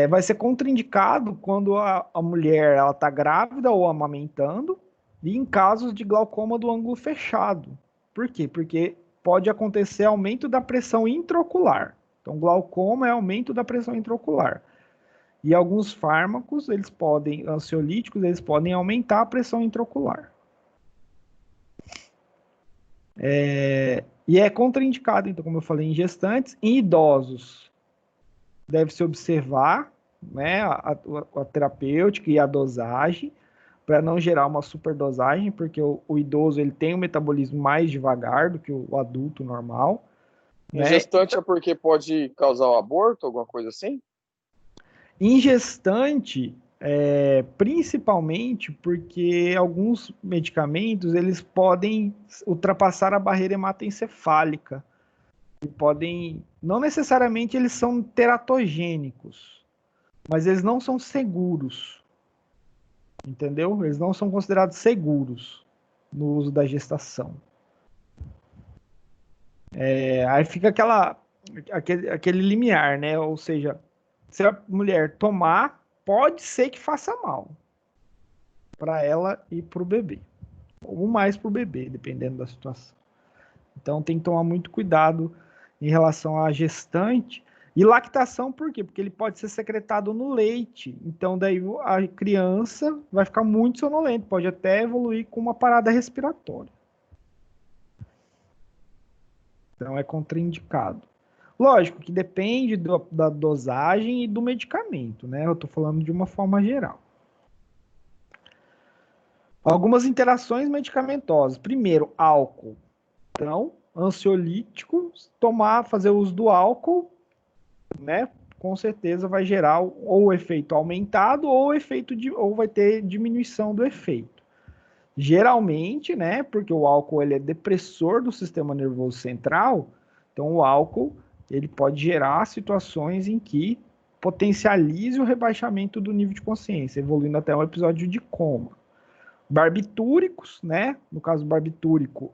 Vai ser contraindicado quando a mulher está grávida ou amamentando e em casos de glaucoma do ângulo fechado. Por quê? Porque pode acontecer aumento da pressão intraocular. Então, glaucoma é aumento da pressão intraocular. E alguns fármacos, ansiolíticos, eles podem aumentar a pressão intraocular. E é contraindicado, então, como eu falei, em gestantes. Em idosos, deve-se observar, né, a terapêutica e a dosagem, para não gerar uma superdosagem, porque o idoso ele tem um metabolismo mais devagar do que o adulto normal. Em gestante é porque pode causar o aborto, alguma coisa assim? Em gestante, principalmente porque alguns medicamentos eles podem ultrapassar a barreira hematoencefálica. E podem, não necessariamente eles são teratogênicos, mas eles não são seguros. Entendeu? Eles não são considerados seguros no uso da gestação. Aí fica aquele limiar, né? Ou seja, se a mulher tomar, pode ser que faça mal para ela e para o bebê. Ou mais para o bebê, dependendo da situação. Então tem que tomar muito cuidado em relação à gestante. E lactação, por quê? Porque ele pode ser secretado no leite. Então daí a criança vai ficar muito sonolenta, pode até evoluir com uma parada respiratória. Então é contraindicado. Lógico que depende da dosagem e do medicamento, né? Eu estou falando de uma forma geral. Algumas interações medicamentosas. Primeiro, álcool. Então, ansiolítico, fazer uso do álcool, né? Com certeza vai gerar ou o efeito aumentado ou vai ter diminuição do efeito. Geralmente, né? Porque o álcool ele é depressor do sistema nervoso central, então o álcool ele pode gerar situações em que potencialize o rebaixamento do nível de consciência, evoluindo até um episódio de coma. Barbitúricos, né? No caso barbitúrico,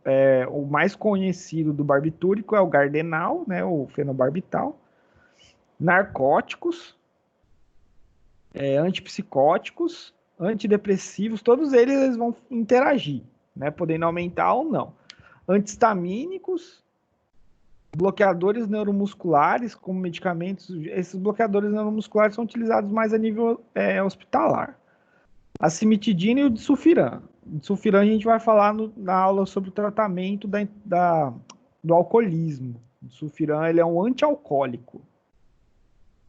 o mais conhecido do barbitúrico é o Gardenal, né? O fenobarbital. Narcóticos, antipsicóticos, antidepressivos, todos eles vão interagir, né? Podendo aumentar ou não. Antihistamínicos, bloqueadores neuromusculares, como medicamentos, esses bloqueadores neuromusculares são utilizados mais a nível hospitalar. A cimetidina e o disulfiram. O disulfiram a gente vai falar na aula sobre o tratamento do alcoolismo. O disulfiram ele é um antialcoólico.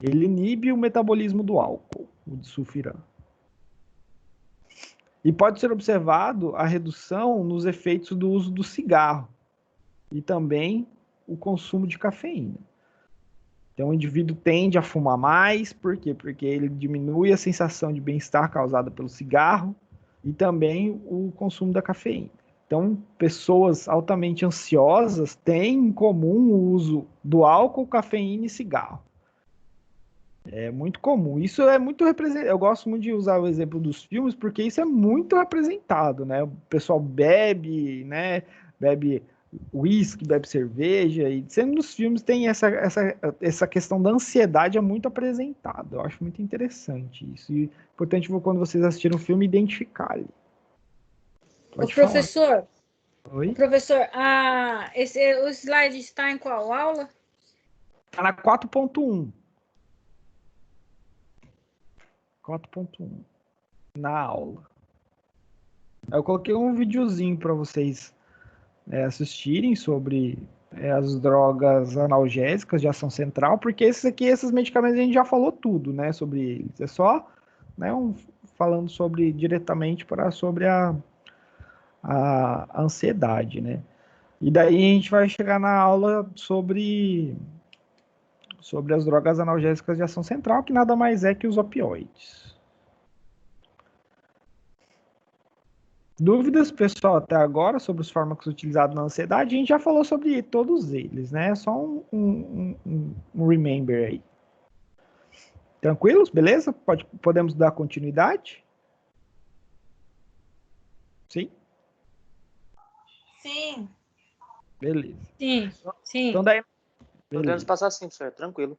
Ele inibe o metabolismo do álcool, o disulfiram. E pode ser observado a redução nos efeitos do uso do cigarro e também o consumo de cafeína. Então o indivíduo tende a fumar mais, por quê? Porque ele diminui a sensação de bem-estar causada pelo cigarro e também o consumo da cafeína. Então, pessoas altamente ansiosas têm em comum o uso do álcool, cafeína e cigarro. É muito comum. Isso é muito representado. Eu gosto muito de usar o exemplo dos filmes, porque isso é muito representado, né? O pessoal bebe, né? Bebe whisky, bebe cerveja, e sendo nos filmes tem essa questão da ansiedade é muito apresentada. Eu acho muito interessante isso. E é importante quando vocês assistirem o filme identificar ali. Pode professor, Oi? Professor, o slide está em qual aula? Está na 4.1. 4.1 na aula. Eu coloquei um videozinho para vocês assistirem sobre as drogas analgésicas de ação central, porque esses medicamentos a gente já falou tudo, né, sobre eles. É só, né, falando diretamente sobre a ansiedade, né. E daí a gente vai chegar na aula sobre sobre as drogas analgésicas de ação central, que nada mais é que os opioides. Dúvidas, pessoal, até agora sobre os fármacos utilizados na ansiedade? A gente já falou sobre todos eles, né? Só um remember aí. Tranquilos? Beleza? Podemos dar continuidade? Sim? Sim. Beleza. Sim. Então daí... Podemos passar sim, senhor. Tranquilo.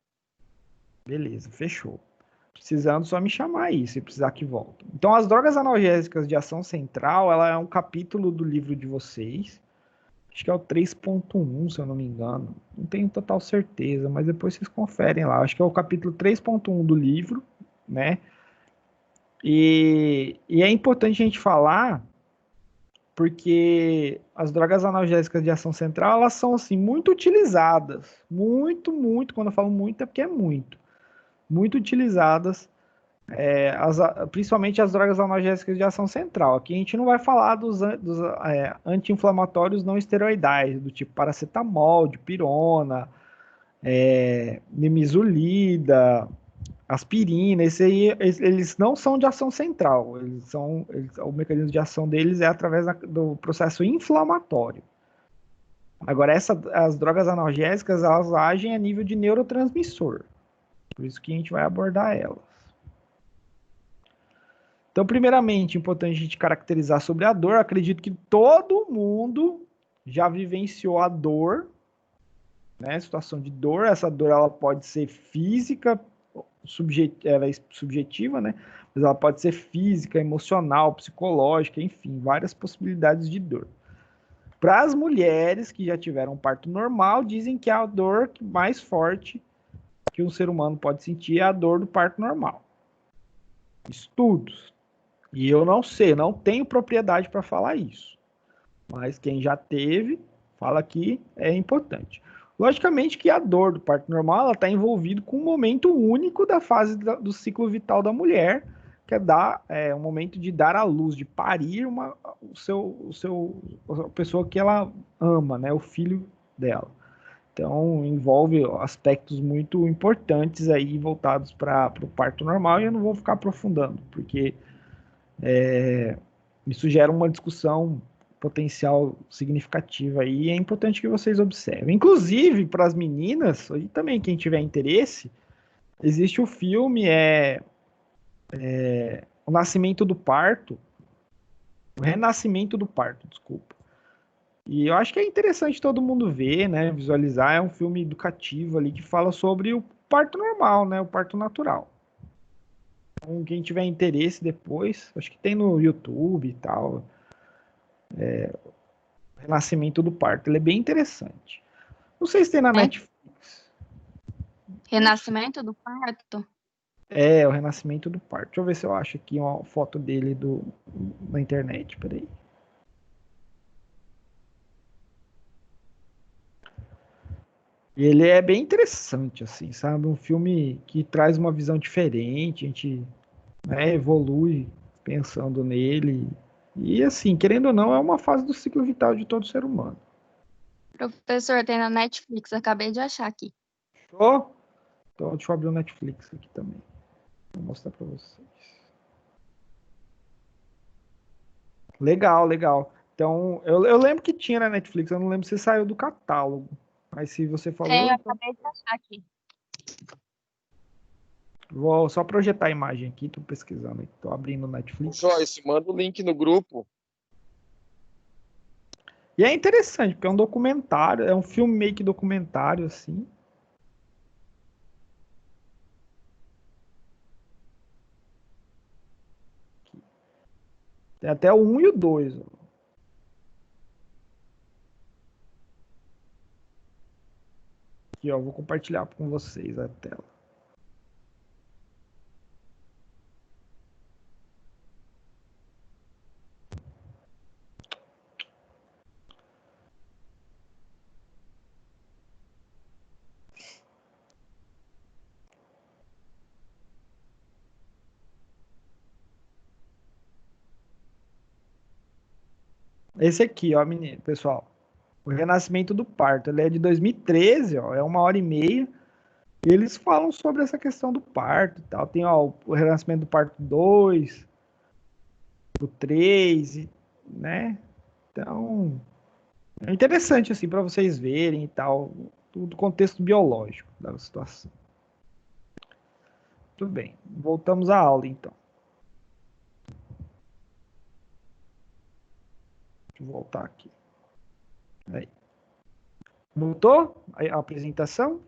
Beleza, fechou. Precisando, só me chamar aí, se precisar que volte. Então, as drogas analgésicas de ação central, ela é um capítulo do livro de vocês. Acho que é o 3.1, se eu não me engano. Não tenho total certeza, mas depois vocês conferem lá. Acho que é o capítulo 3.1 do livro, né? E é importante a gente falar, porque as drogas analgésicas de ação central, elas são, assim, muito utilizadas. Muito, muito. Quando eu falo muito, é porque é muito. Muito utilizadas, principalmente as drogas analgésicas de ação central. Aqui a gente não vai falar dos anti-inflamatórios não esteroidais, do tipo paracetamol, dipirona, nimesulida, aspirina. Eles não são de ação central. O mecanismo de ação deles é através do processo inflamatório. Agora, as drogas analgésicas, elas agem a nível de neurotransmissor. Por isso que a gente vai abordar elas. Então, primeiramente, é importante a gente caracterizar sobre a dor. Eu acredito que todo mundo já vivenciou a dor, né? Situação de dor. Essa dor, ela pode ser física, ela é subjetiva, né? Mas ela pode ser física, emocional, psicológica, enfim, várias possibilidades de dor. Para as mulheres que já tiveram parto normal, dizem que a dor mais forte que um ser humano pode sentir é a dor do parto normal. Estudos. E eu não sei, não tenho propriedade para falar isso. Mas quem já teve, fala que é importante. Logicamente que a dor do parto normal está envolvida com um momento único da fase do ciclo vital da mulher, que é um momento de dar à luz, de parir a pessoa que ela ama, né, o filho dela. Então, envolve aspectos muito importantes aí voltados para o parto normal, e eu não vou ficar aprofundando, porque isso gera uma discussão potencial significativa aí, e é importante que vocês observem. Inclusive, para as meninas, e também quem tiver interesse, existe o filme, O Nascimento do Parto, O Renascimento do Parto, desculpa. E eu acho que é interessante todo mundo ver, né, visualizar. É um filme educativo ali que fala sobre o parto normal, né, o parto natural. Então, quem tiver interesse depois, acho que tem no YouTube e tal, Renascimento do Parto. Ele é bem interessante. Não sei se tem na Netflix. Renascimento do Parto? É, o Renascimento do Parto. Deixa eu ver se eu acho aqui uma foto dele na internet, peraí. E ele é bem interessante, assim, sabe? Um filme que traz uma visão diferente, a gente, né, evolui pensando nele. E, assim, querendo ou não, é uma fase do ciclo vital de todo ser humano. Professor, tem na Netflix, acabei de achar aqui. Então, deixa eu abrir o Netflix aqui também. Vou mostrar para vocês. Legal, legal. Então, eu lembro que tinha na Netflix, eu não lembro se saiu do catálogo. Mas se você falou... Eu acabei de achar aqui. Vou só projetar a imagem aqui, tô pesquisando aqui, tô abrindo o Netflix. Joyce, manda o link no grupo. E é interessante, porque é um documentário, é um filme meio que documentário, assim. Tem até o 1 e o 2. Ó. Aqui, ó, vou compartilhar com vocês a tela. Esse aqui, ó, menino, pessoal. O Renascimento do Parto. Ele é de 2013, ó, é 1h30. E eles falam sobre essa questão do parto e tal. Tem ó, o renascimento do parto 2, do 3, né? Então, é interessante, assim, para vocês verem e tal, do contexto biológico da situação. Tudo bem, voltamos à aula, então. Deixa eu voltar aqui. Aí. Voltou a apresentação?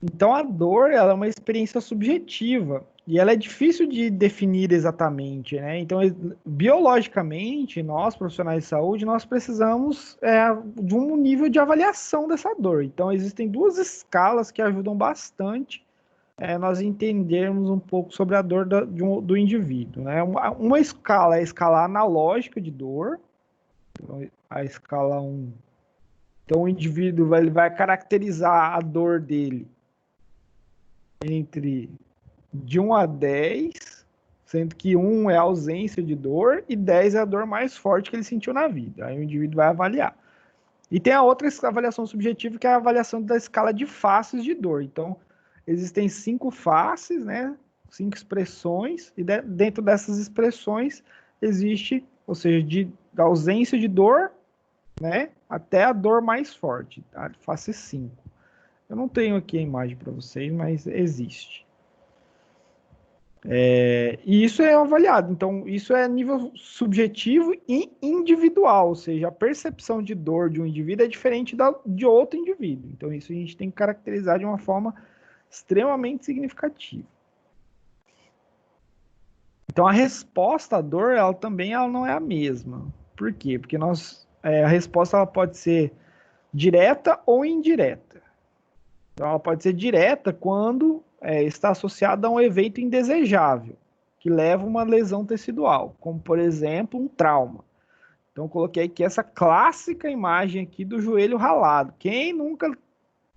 Então, a dor, ela é uma experiência subjetiva e ela é difícil de definir exatamente, né? Então, biologicamente, nós, profissionais de saúde, nós precisamos de um nível de avaliação dessa dor. Então, existem duas escalas que ajudam bastante nós entendermos um pouco sobre a dor do indivíduo, né? Uma escala é a escala analógica de dor, então, a escala 1. Então, o indivíduo ele vai caracterizar a dor dele entre de 1 a 10, sendo que 1 é a ausência de dor e 10 é a dor mais forte que ele sentiu na vida. Aí o indivíduo vai avaliar. E tem a outra avaliação subjetiva, que é a avaliação da escala de faces de dor. Então, existem 5 faces, né? 5 expressões, e dentro dessas expressões existe, ou seja, da ausência de dor, né? Até a dor mais forte, tá? Face 5. Eu não tenho aqui a imagem para vocês, mas existe. E isso é avaliado. Então, isso é nível subjetivo e individual, ou seja, a percepção de dor de um indivíduo é diferente de outro indivíduo. Então, isso a gente tem que caracterizar de uma forma extremamente significativa. Então, a resposta à dor, ela não é a mesma. Por quê? Porque a resposta ela pode ser direta ou indireta. Então, ela pode ser direta quando está associada a um evento indesejável, que leva a uma lesão tecidual, como, por exemplo, um trauma. Então, eu coloquei aqui essa clássica imagem aqui do joelho ralado. Quem nunca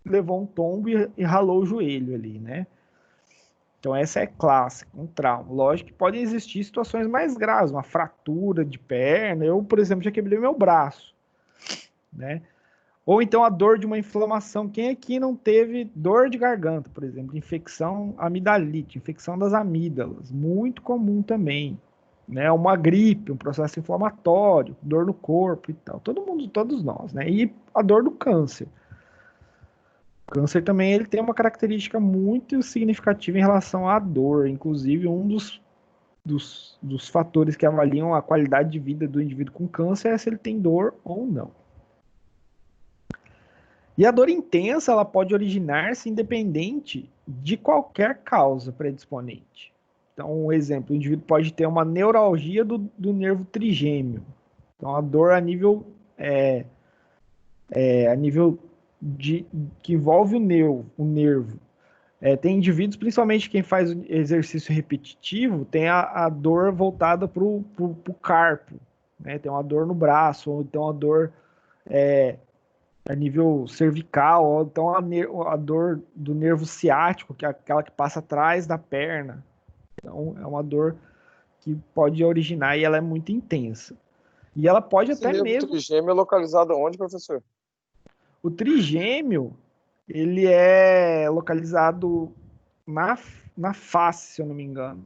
levou um tombo e ralou o joelho ali, né? Então, essa é clássica, um trauma. Lógico que podem existir situações mais graves, uma fratura de perna. Eu, por exemplo, já quebrei meu braço, né? Ou então a dor de uma inflamação. Quem aqui não teve dor de garganta, por exemplo? Infecção amidalite, infecção das amígdalas. Muito comum também. Né? Uma gripe, um processo inflamatório, dor no corpo e tal. Todo mundo, todos nós. Né? E a dor do câncer. O câncer também ele tem uma característica muito significativa em relação à dor. Inclusive, um dos fatores que avaliam a qualidade de vida do indivíduo com câncer é se ele tem dor ou não. E a dor intensa ela pode originar-se independente de qualquer causa predisponente. Então, um exemplo, o indivíduo pode ter uma neuralgia do nervo trigêmeo. Então, a dor a nível que envolve o nervo. Tem indivíduos, principalmente quem faz exercício repetitivo, tem a dor voltada para o carpo. Né? Tem uma dor no braço, ou então a dor a nível cervical, ou então a dor do nervo ciático, que é aquela que passa atrás da perna. Então, é uma dor que pode originar e ela é muito intensa. E ela pode Esse até nervo mesmo... trigêmeo é localizado onde, professor? O trigêmeo, ele é localizado na face, se eu não me engano.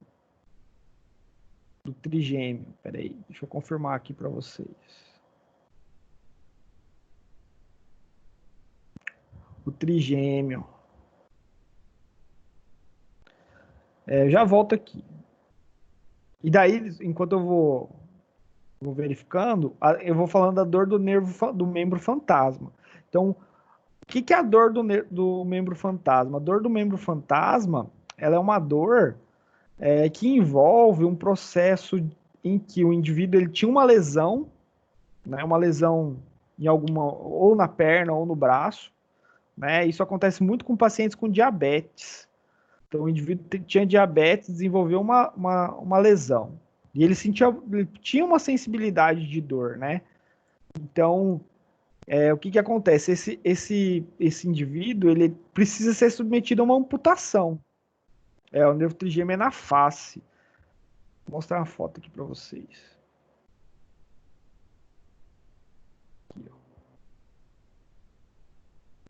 Do trigêmeo. Peraí, deixa eu confirmar aqui para vocês. O trigêmeo. Já volto aqui. E daí, enquanto eu vou verificando, eu vou falando da dor do membro fantasma. Então, o que é a dor do membro fantasma? A dor do membro fantasma, ela é uma dor que envolve um processo em que o indivíduo ele tinha uma lesão, né, uma lesão ou na perna ou no braço, né? Isso acontece muito com pacientes com diabetes. Então, o indivíduo tinha diabetes, desenvolveu uma lesão. E ele tinha uma sensibilidade de dor, né? Então, o que acontece? Esse indivíduo, ele precisa ser submetido a uma amputação. O nervo trigêmeo é na face. Vou mostrar uma foto aqui para vocês. Aqui, ó.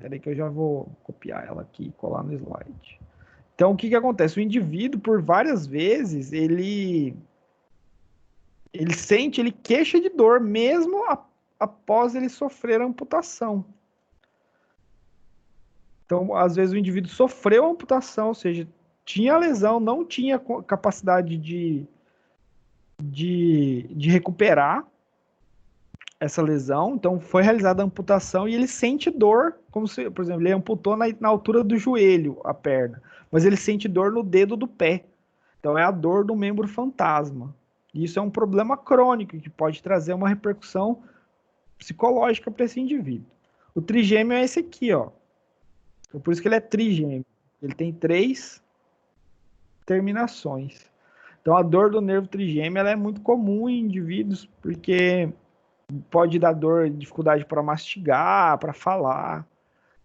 Espera aí que eu já vou copiar ela aqui e colar no slide. Então, o que que acontece? O indivíduo, por várias vezes, ele sente, ele queixa de dor, mesmo após ele sofrer a amputação. Então, às vezes, o indivíduo sofreu a amputação, ou seja, tinha lesão, não tinha capacidade de recuperar essa lesão, então foi realizada a amputação e ele sente dor, como se, por exemplo, ele amputou na altura do joelho a perna, mas ele sente dor no dedo do pé. Então é a dor do membro fantasma. E isso é um problema crônico que pode trazer uma repercussão psicológica para esse indivíduo. O trigêmeo é esse aqui, ó. Por isso que ele é trigêmeo. Ele tem 3 terminações. Então a dor do nervo trigêmeo ela é muito comum em indivíduos, porque pode dar dor, dificuldade para mastigar, para falar.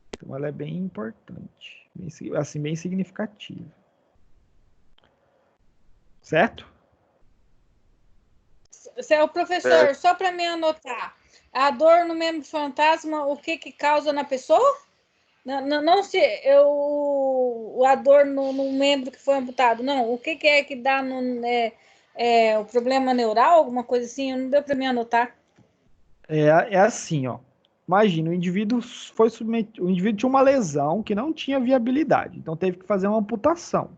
Então ela é bem importante, bem significativa. Certo? O professor, só para me anotar, a dor no membro fantasma, o que causa na pessoa? Não se a dor no membro que foi amputado, não. O que é que dá o problema neural, alguma coisa assim? Não deu para me anotar. É assim, ó. Imagina, o indivíduo tinha uma lesão que não tinha viabilidade, então teve que fazer uma amputação.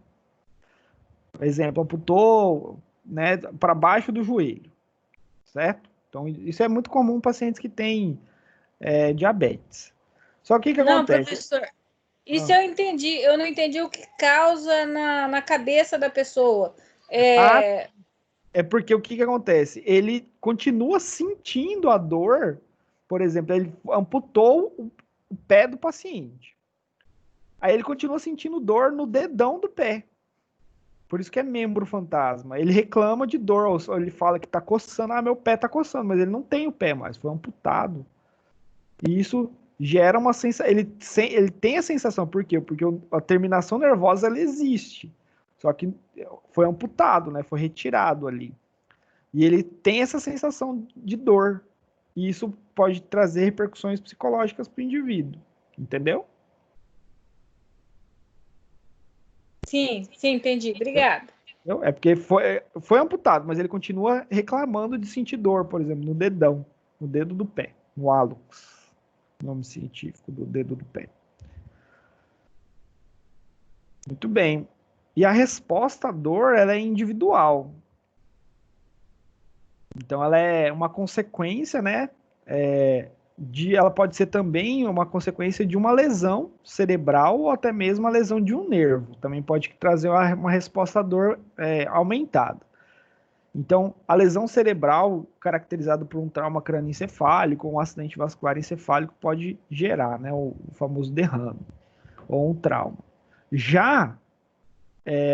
Por exemplo, amputou, né, para baixo do joelho, certo? Então isso é muito comum em pacientes que têm diabetes. Só que o que acontece? Não, professor, isso eu entendi. Eu não entendi o que causa na cabeça da pessoa. É porque o que acontece? Ele continua sentindo a dor, por exemplo, ele amputou o pé do paciente. Aí ele continua sentindo dor no dedão do pé. Por isso que é membro fantasma. Ele reclama de dor, ou ele fala que tá coçando, meu pé tá coçando, mas ele não tem o pé mais, foi amputado. E isso gera uma sensação, ele tem a sensação, por quê? Porque a terminação nervosa, ela existe. Só que foi amputado, né? Foi retirado ali. E ele tem essa sensação de dor. E isso pode trazer repercussões psicológicas para o indivíduo. Entendeu? Sim, entendi. Obrigada. É porque foi amputado, mas ele continua reclamando de sentir dor, por exemplo, no dedão, no dedo do pé, no hálux, nome científico do dedo do pé. Muito bem. E a resposta à dor, ela é individual. Então, ela é uma consequência, né? Ela pode ser também uma consequência de uma lesão cerebral ou até mesmo a lesão de um nervo. Também pode trazer uma resposta à dor aumentada. Então, a lesão cerebral, caracterizada por um trauma crânioencefálico ou um acidente vascular encefálico, pode gerar, né, o famoso derrame ou um trauma. Já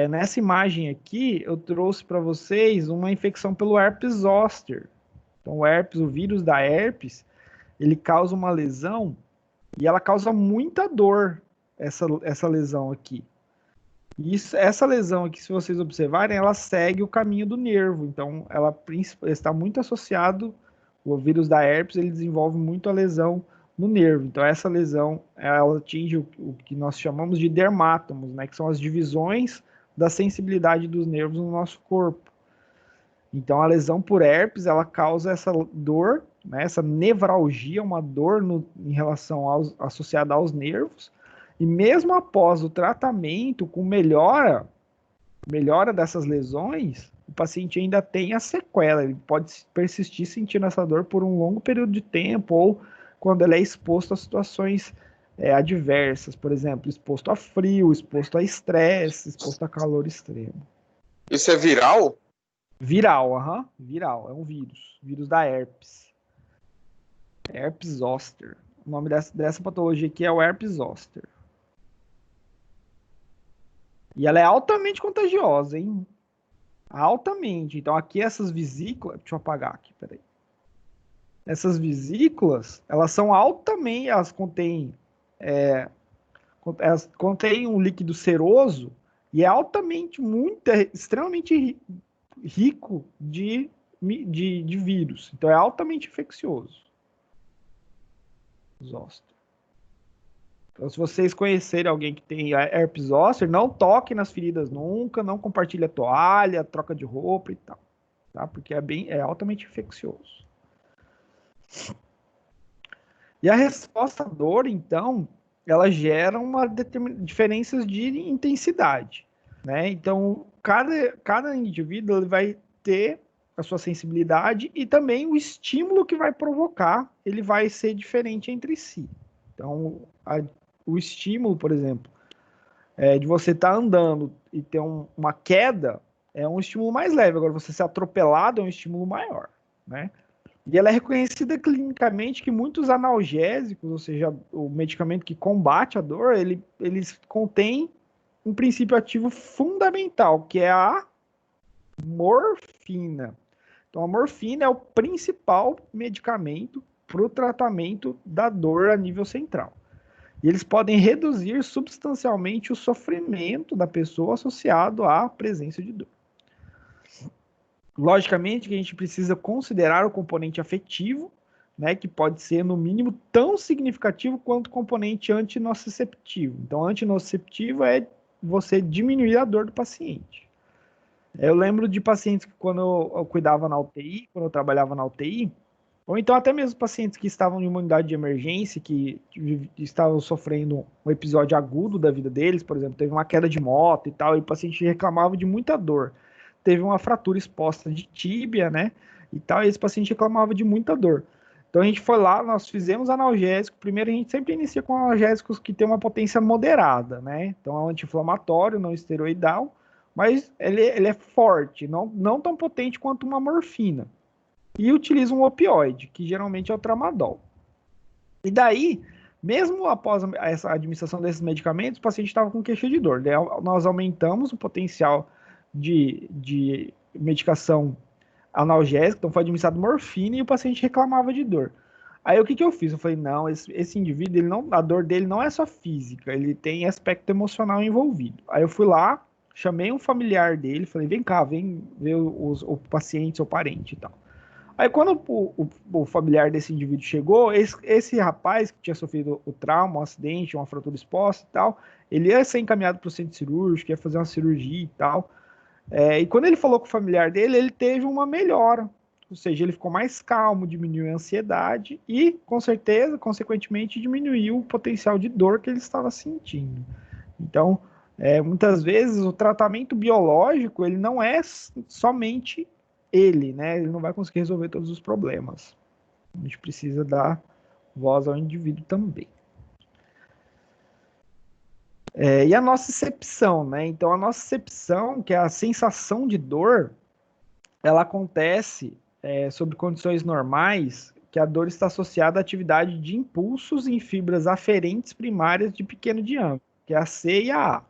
nessa imagem aqui, eu trouxe para vocês uma infecção pelo herpes zoster. Então, o vírus da herpes, ele causa uma lesão e ela causa muita dor, essa lesão aqui. Essa lesão aqui, se vocês observarem, ela segue o caminho do nervo. Então, ela está muito associado, o vírus da herpes, ele desenvolve muito a lesão no nervo. Então, essa lesão, ela atinge o que nós chamamos de dermátomos, né, que são as divisões da sensibilidade dos nervos no nosso corpo. Então, a lesão por herpes, ela causa essa dor, né, essa nevralgia, uma dor em relação associada aos nervos, e mesmo após o tratamento, com melhora dessas lesões, o paciente ainda tem a sequela, ele pode persistir sentindo essa dor por um longo período de tempo, ou quando ele é exposto a situações adversas, por exemplo, exposto a frio, exposto a estresse, exposto a calor extremo. Isso é viral? Viral, viral, é um vírus da herpes. Herpes zoster. O nome dessa patologia aqui é o herpes zoster. E ela é altamente contagiosa, hein? Altamente. Então aqui essas vesículas, deixa eu apagar aqui, peraí. Essas vesículas, elas são altamente, elas contêm um líquido seroso e é extremamente rico de vírus. Então é altamente infeccioso. Zoster. Então, se vocês conhecerem alguém que tem herpes zoster, não toque nas feridas nunca, não compartilhe a toalha, troca de roupa e tal, tá? Porque é altamente infeccioso. E a resposta à dor, então, ela gera diferenças de intensidade, né? Então, cada indivíduo ele vai ter a sua sensibilidade e também o estímulo que vai provocar, ele vai ser diferente entre si. Então, o estímulo, por exemplo, de você estar andando e ter uma queda, é um estímulo mais leve. Agora, você ser atropelado é um estímulo maior, né? E ela é reconhecida clinicamente que muitos analgésicos, ou seja, o medicamento que combate a dor, eles contêm um princípio ativo fundamental, que é a morfina. Então, a morfina é o principal medicamento para o tratamento da dor a nível central. E eles podem reduzir substancialmente o sofrimento da pessoa associado à presença de dor. Logicamente que a gente precisa considerar o componente afetivo, né, que pode ser, no mínimo, tão significativo quanto o componente antinociceptivo. Então, antinociceptivo é você diminuir a dor do paciente. Eu lembro de pacientes que, quando eu cuidava na UTI, quando eu trabalhava na UTI, ou então até mesmo pacientes que estavam em uma unidade de emergência, que estavam sofrendo um episódio agudo da vida deles, por exemplo, teve uma queda de moto e tal, e o paciente reclamava de muita dor. Teve uma fratura exposta de tíbia, né, e tal, e esse paciente reclamava de muita dor. Então a gente foi lá, nós fizemos analgésico. Primeiro a gente sempre inicia com analgésicos que tem uma potência moderada, né, então é um anti-inflamatório, não esteroidal, mas ele é forte, não tão potente quanto uma morfina. E utiliza um opioide, que geralmente é o tramadol. E daí, mesmo após essa administração desses medicamentos, o paciente estava com queixa de dor. Daí nós aumentamos o potencial de medicação analgésica, então foi administrado morfina e o paciente reclamava de dor. Aí o que eu fiz? Eu falei, não, esse indivíduo, a dor dele não é só física, ele tem aspecto emocional envolvido. Aí eu fui lá, chamei um familiar dele, falei, vem cá, vem ver o paciente, seu parente e tal. Aí quando o familiar desse indivíduo chegou, esse rapaz que tinha sofrido o trauma, um acidente, uma fratura exposta e tal, ele ia ser encaminhado para o centro cirúrgico, ia fazer uma cirurgia e tal. E quando ele falou com o familiar dele, ele teve uma melhora. Ou seja, ele ficou mais calmo, diminuiu a ansiedade e, com certeza, consequentemente, diminuiu o potencial de dor que ele estava sentindo. Então, muitas vezes, o tratamento biológico, ele não é somente ele, né? Ele não vai conseguir resolver todos os problemas. A gente precisa dar voz ao indivíduo também. E a nocicepção, né? Então, a nocicepção, que é a sensação de dor, ela acontece sob condições normais, que a dor está associada à atividade de impulsos em fibras aferentes primárias de pequeno diâmetro, que é a C e a A,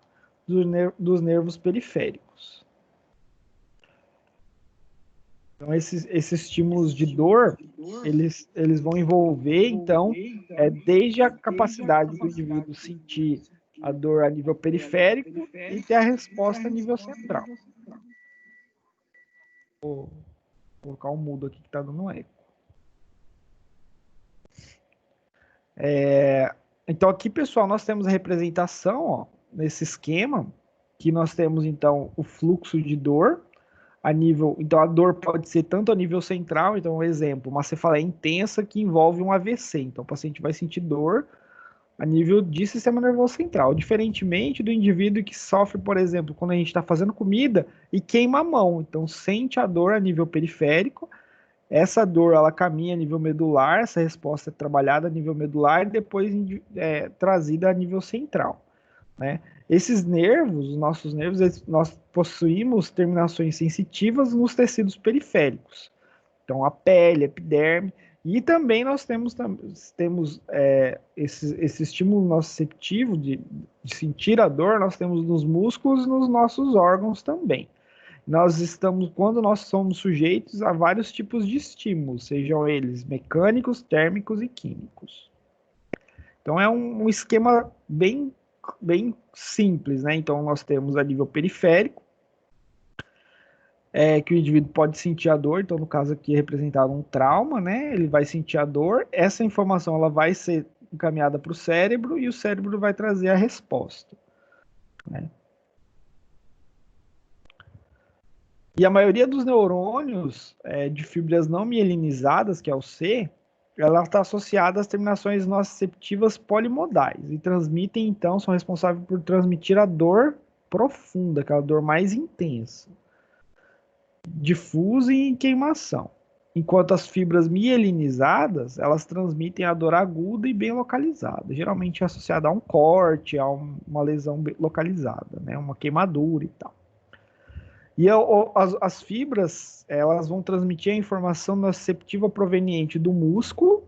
dos nervos periféricos. Então, esses estímulos de dor, eles vão envolver, então, desde a capacidade do indivíduo sentir a dor a nível periférico e ter a resposta a nível central. Vou colocar um mudo aqui que está dando um eco. Então, aqui, pessoal, nós temos a representação, ó, nesse esquema, que nós temos, então, o fluxo de dor, então a dor pode ser tanto a nível central, então um exemplo, uma cefaleia intensa que envolve um AVC, então o paciente vai sentir dor a nível de sistema nervoso central, diferentemente do indivíduo que sofre, por exemplo, quando a gente está fazendo comida e queima a mão, então sente a dor a nível periférico, essa dor ela caminha a nível medular, essa resposta é trabalhada a nível medular e depois trazida a nível central, né? Esses nervos, os nossos nervos, nós possuímos terminações sensitivas nos tecidos periféricos. Então, a pele, a epiderme, e também nós temos esse estímulo nociceptivo de sentir a dor, nós temos nos músculos e nos nossos órgãos também. Quando nós somos sujeitos a vários tipos de estímulos, sejam eles mecânicos, térmicos e químicos. Então, é um esquema bem simples, né? Então, nós temos a nível periférico, que o indivíduo pode sentir a dor, então, no caso aqui é representado um trauma, né? Ele vai sentir a dor, essa informação ela vai ser encaminhada para o cérebro e o cérebro vai trazer a resposta, né? E a maioria dos neurônios de fibras não mielinizadas, que é o C, ela está associada às terminações nociceptivas polimodais e transmitem, então, são responsáveis por transmitir a dor profunda, aquela dor mais intensa, difusa e em queimação. Enquanto as fibras mielinizadas, elas transmitem a dor aguda e bem localizada, geralmente associada a um corte, a uma lesão localizada, né? Uma queimadura e tal. E as fibras, elas vão transmitir a informação nociceptiva proveniente do músculo,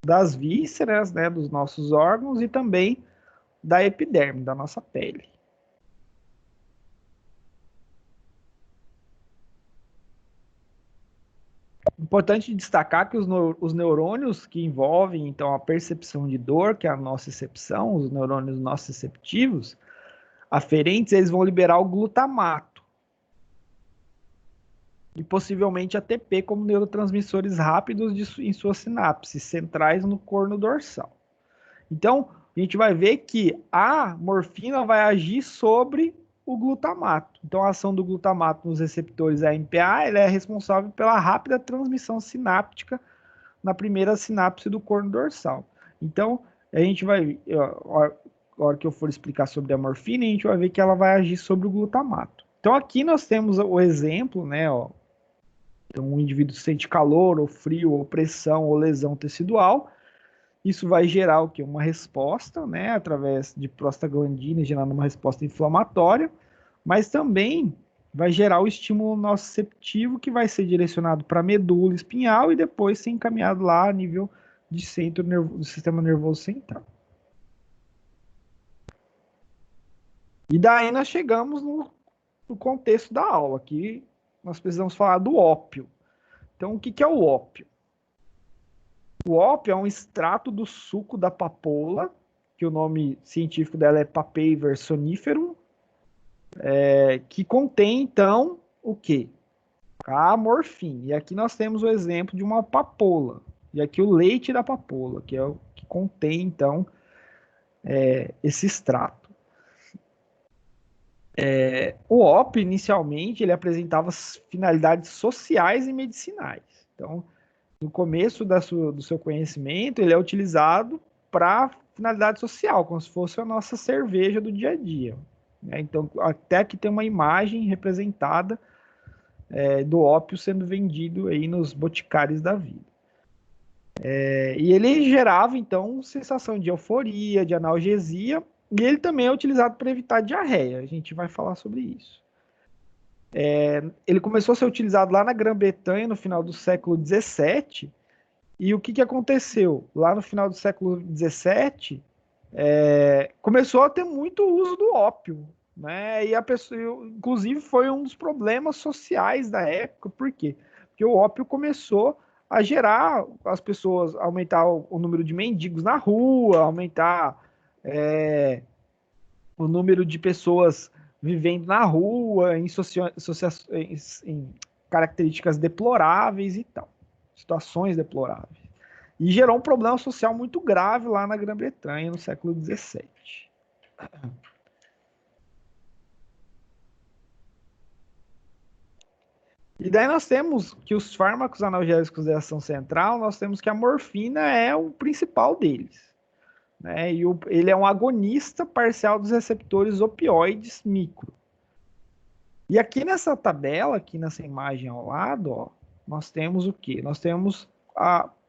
das vísceras, né, dos nossos órgãos e também da epiderme, da nossa pele. Importante destacar que os neurônios que envolvem, então, a percepção de dor, que é a nocicepção, os neurônios nociceptivos, aferentes, eles vão liberar o glutamato e possivelmente ATP como neurotransmissores rápidos em suas sinapses centrais no corno dorsal. Então, a gente vai ver que a morfina vai agir sobre o glutamato. Então, a ação do glutamato nos receptores AMPA ela é responsável pela rápida transmissão sináptica na primeira sinapse do corno dorsal. Então, a gente vai, a hora que eu for explicar sobre a morfina, a gente vai ver que ela vai agir sobre o glutamato. Então, aqui nós temos o exemplo, né, ó. Então, um indivíduo sente calor, ou frio, ou pressão, ou lesão tecidual. Isso vai gerar o quê? Uma resposta, né, através de prostaglandina, gerando uma resposta inflamatória, mas também vai gerar o estímulo nociceptivo, que vai ser direcionado para a medula espinhal e depois ser encaminhado lá a nível de centro do sistema nervoso central. E daí nós chegamos no contexto da aula, que nós precisamos falar do ópio. Então, o que é o ópio? O ópio é um extrato do suco da papoula, que o nome científico dela é Papaver soniferum, que contém, então, o quê? A morfina. E aqui nós temos o exemplo de uma papoula. E aqui o leite da papoula, que é o que contém, então, esse extrato. O ópio, inicialmente, ele apresentava finalidades sociais e medicinais. Então, no começo do seu conhecimento, ele é utilizado para finalidade social, como se fosse a nossa cerveja do dia a dia. Né? Então, até que tem uma imagem representada do ópio sendo vendido aí nos boticários da vida. E ele gerava, então, sensação de euforia, de analgesia, e ele também é utilizado para evitar diarreia. A gente vai falar sobre isso. Ele começou a ser utilizado lá na Grã-Bretanha no final do século XVII. E o que aconteceu? Lá no final do século XVII, começou a ter muito uso do ópio. Né? E a pessoa, inclusive, foi um dos problemas sociais da época. Por quê? Porque o ópio começou a gerar as pessoas, aumentar o número de mendigos na rua, aumentar o número de pessoas vivendo na rua, em características deploráveis e tal, situações deploráveis. E gerou um problema social muito grave lá na Grã-Bretanha no século XVII. E daí nós temos que os fármacos analgésicos de ação central, nós temos que a morfina é o principal deles. Né? E ele é um agonista parcial dos receptores opioides micro. E aqui nessa tabela, aqui nessa imagem ao lado, ó, nós temos o quê? Nós temos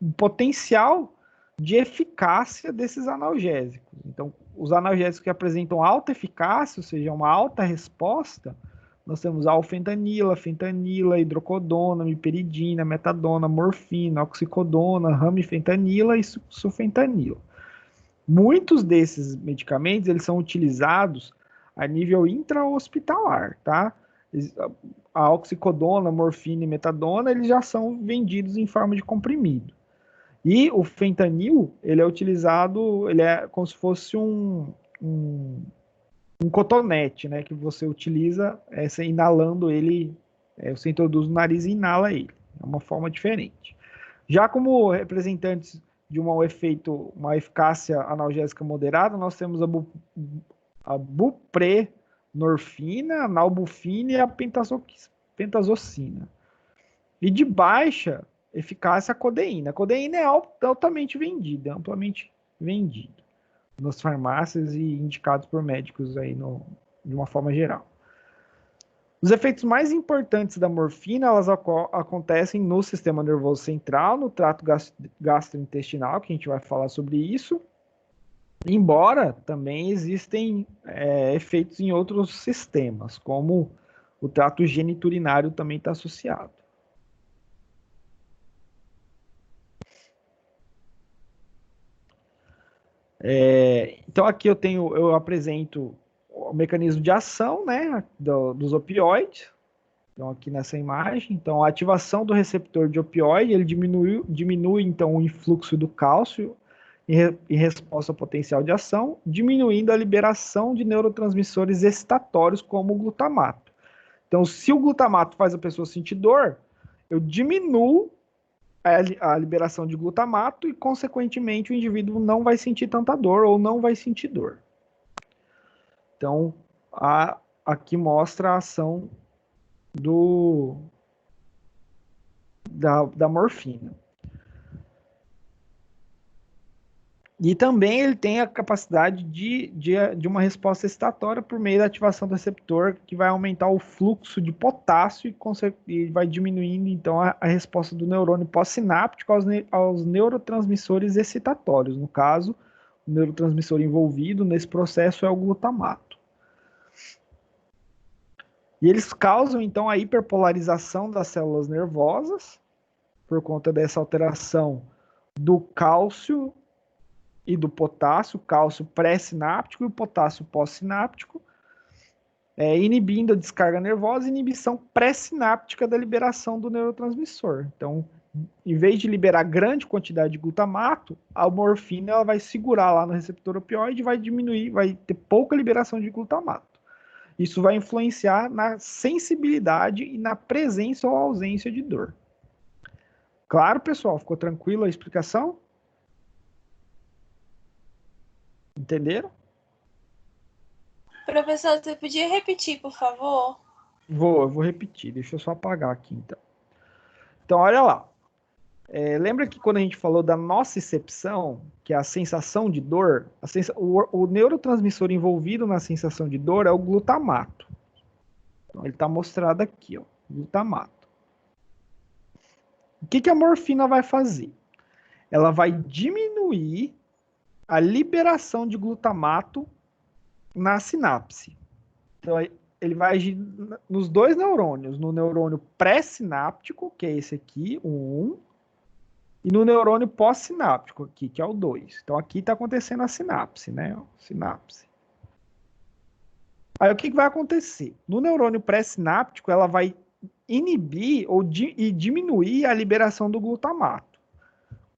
o potencial de eficácia desses analgésicos. Então, os analgésicos que apresentam alta eficácia, ou seja, uma alta resposta, nós temos alfentanila, fentanila, hidrocodona, miperidina, metadona, morfina, oxicodona, ramifentanila e sulfentanila. Muitos desses medicamentos eles são utilizados a nível intra-hospitalar, tá? A oxicodona, morfina e metadona, eles já são vendidos em forma de comprimido. E o fentanil, ele é utilizado, ele é como se fosse um cotonete, né? Que você utiliza inalando ele, você introduz no nariz e inala ele. É uma forma diferente. Já como representantes de uma eficácia analgésica moderada, nós temos a buprenorfina, a nalbufina e a pentazocina. E de baixa eficácia a codeína. A codeína é altamente vendida, amplamente vendida nas farmácias e indicados por médicos aí de uma forma geral. Os efeitos mais importantes da morfina, elas acontecem no sistema nervoso central, no trato gastrointestinal, que a gente vai falar sobre isso, embora também existem efeitos em outros sistemas, como o trato geniturinário também está associado. Então aqui eu apresento o mecanismo de ação, né, dos opioides. Então aqui nessa imagem, então a ativação do receptor de opioide, ele diminui então o influxo do cálcio em resposta ao potencial de ação, diminuindo a liberação de neurotransmissores excitatórios como o glutamato. Então se o glutamato faz a pessoa sentir dor, eu diminuo a liberação de glutamato e, consequentemente, o indivíduo não vai sentir tanta dor ou não vai sentir dor. Então, aqui mostra a ação da morfina. E também ele tem a capacidade de uma resposta excitatória por meio da ativação do receptor, que vai aumentar o fluxo de potássio e vai diminuindo, então, a resposta do neurônio pós-sináptico aos neurotransmissores excitatórios. No caso, o neurotransmissor envolvido nesse processo é o glutamato. E eles causam, então, a hiperpolarização das células nervosas, por conta dessa alteração do cálcio e do potássio, cálcio pré-sináptico e o potássio pós-sináptico, inibindo a descarga nervosa e inibição pré-sináptica da liberação do neurotransmissor. Então, em vez de liberar grande quantidade de glutamato, a morfina ela vai segurar lá no receptor opioide e vai diminuir, vai ter pouca liberação de glutamato. Isso vai influenciar na sensibilidade e na presença ou ausência de dor. Claro, pessoal? Ficou tranquilo a explicação? Entenderam? Professor, você podia repetir, por favor? Eu vou repetir. Deixa eu só apagar aqui, então. Então, olha lá. Lembra que quando a gente falou da nocicepção, que é a sensação de dor, o neurotransmissor envolvido na sensação de dor é o glutamato. Então, ele está mostrado aqui, ó, glutamato. O que a morfina vai fazer? Ela vai diminuir a liberação de glutamato na sinapse. Então, ele vai agir nos dois neurônios, no neurônio pré-sináptico, que é esse aqui, o 1, e no neurônio pós-sináptico aqui, que é o 2. Então, aqui está acontecendo a sinapse, né? Sinapse. Aí, o que vai acontecer? No neurônio pré-sináptico, ela vai inibir e diminuir a liberação do glutamato.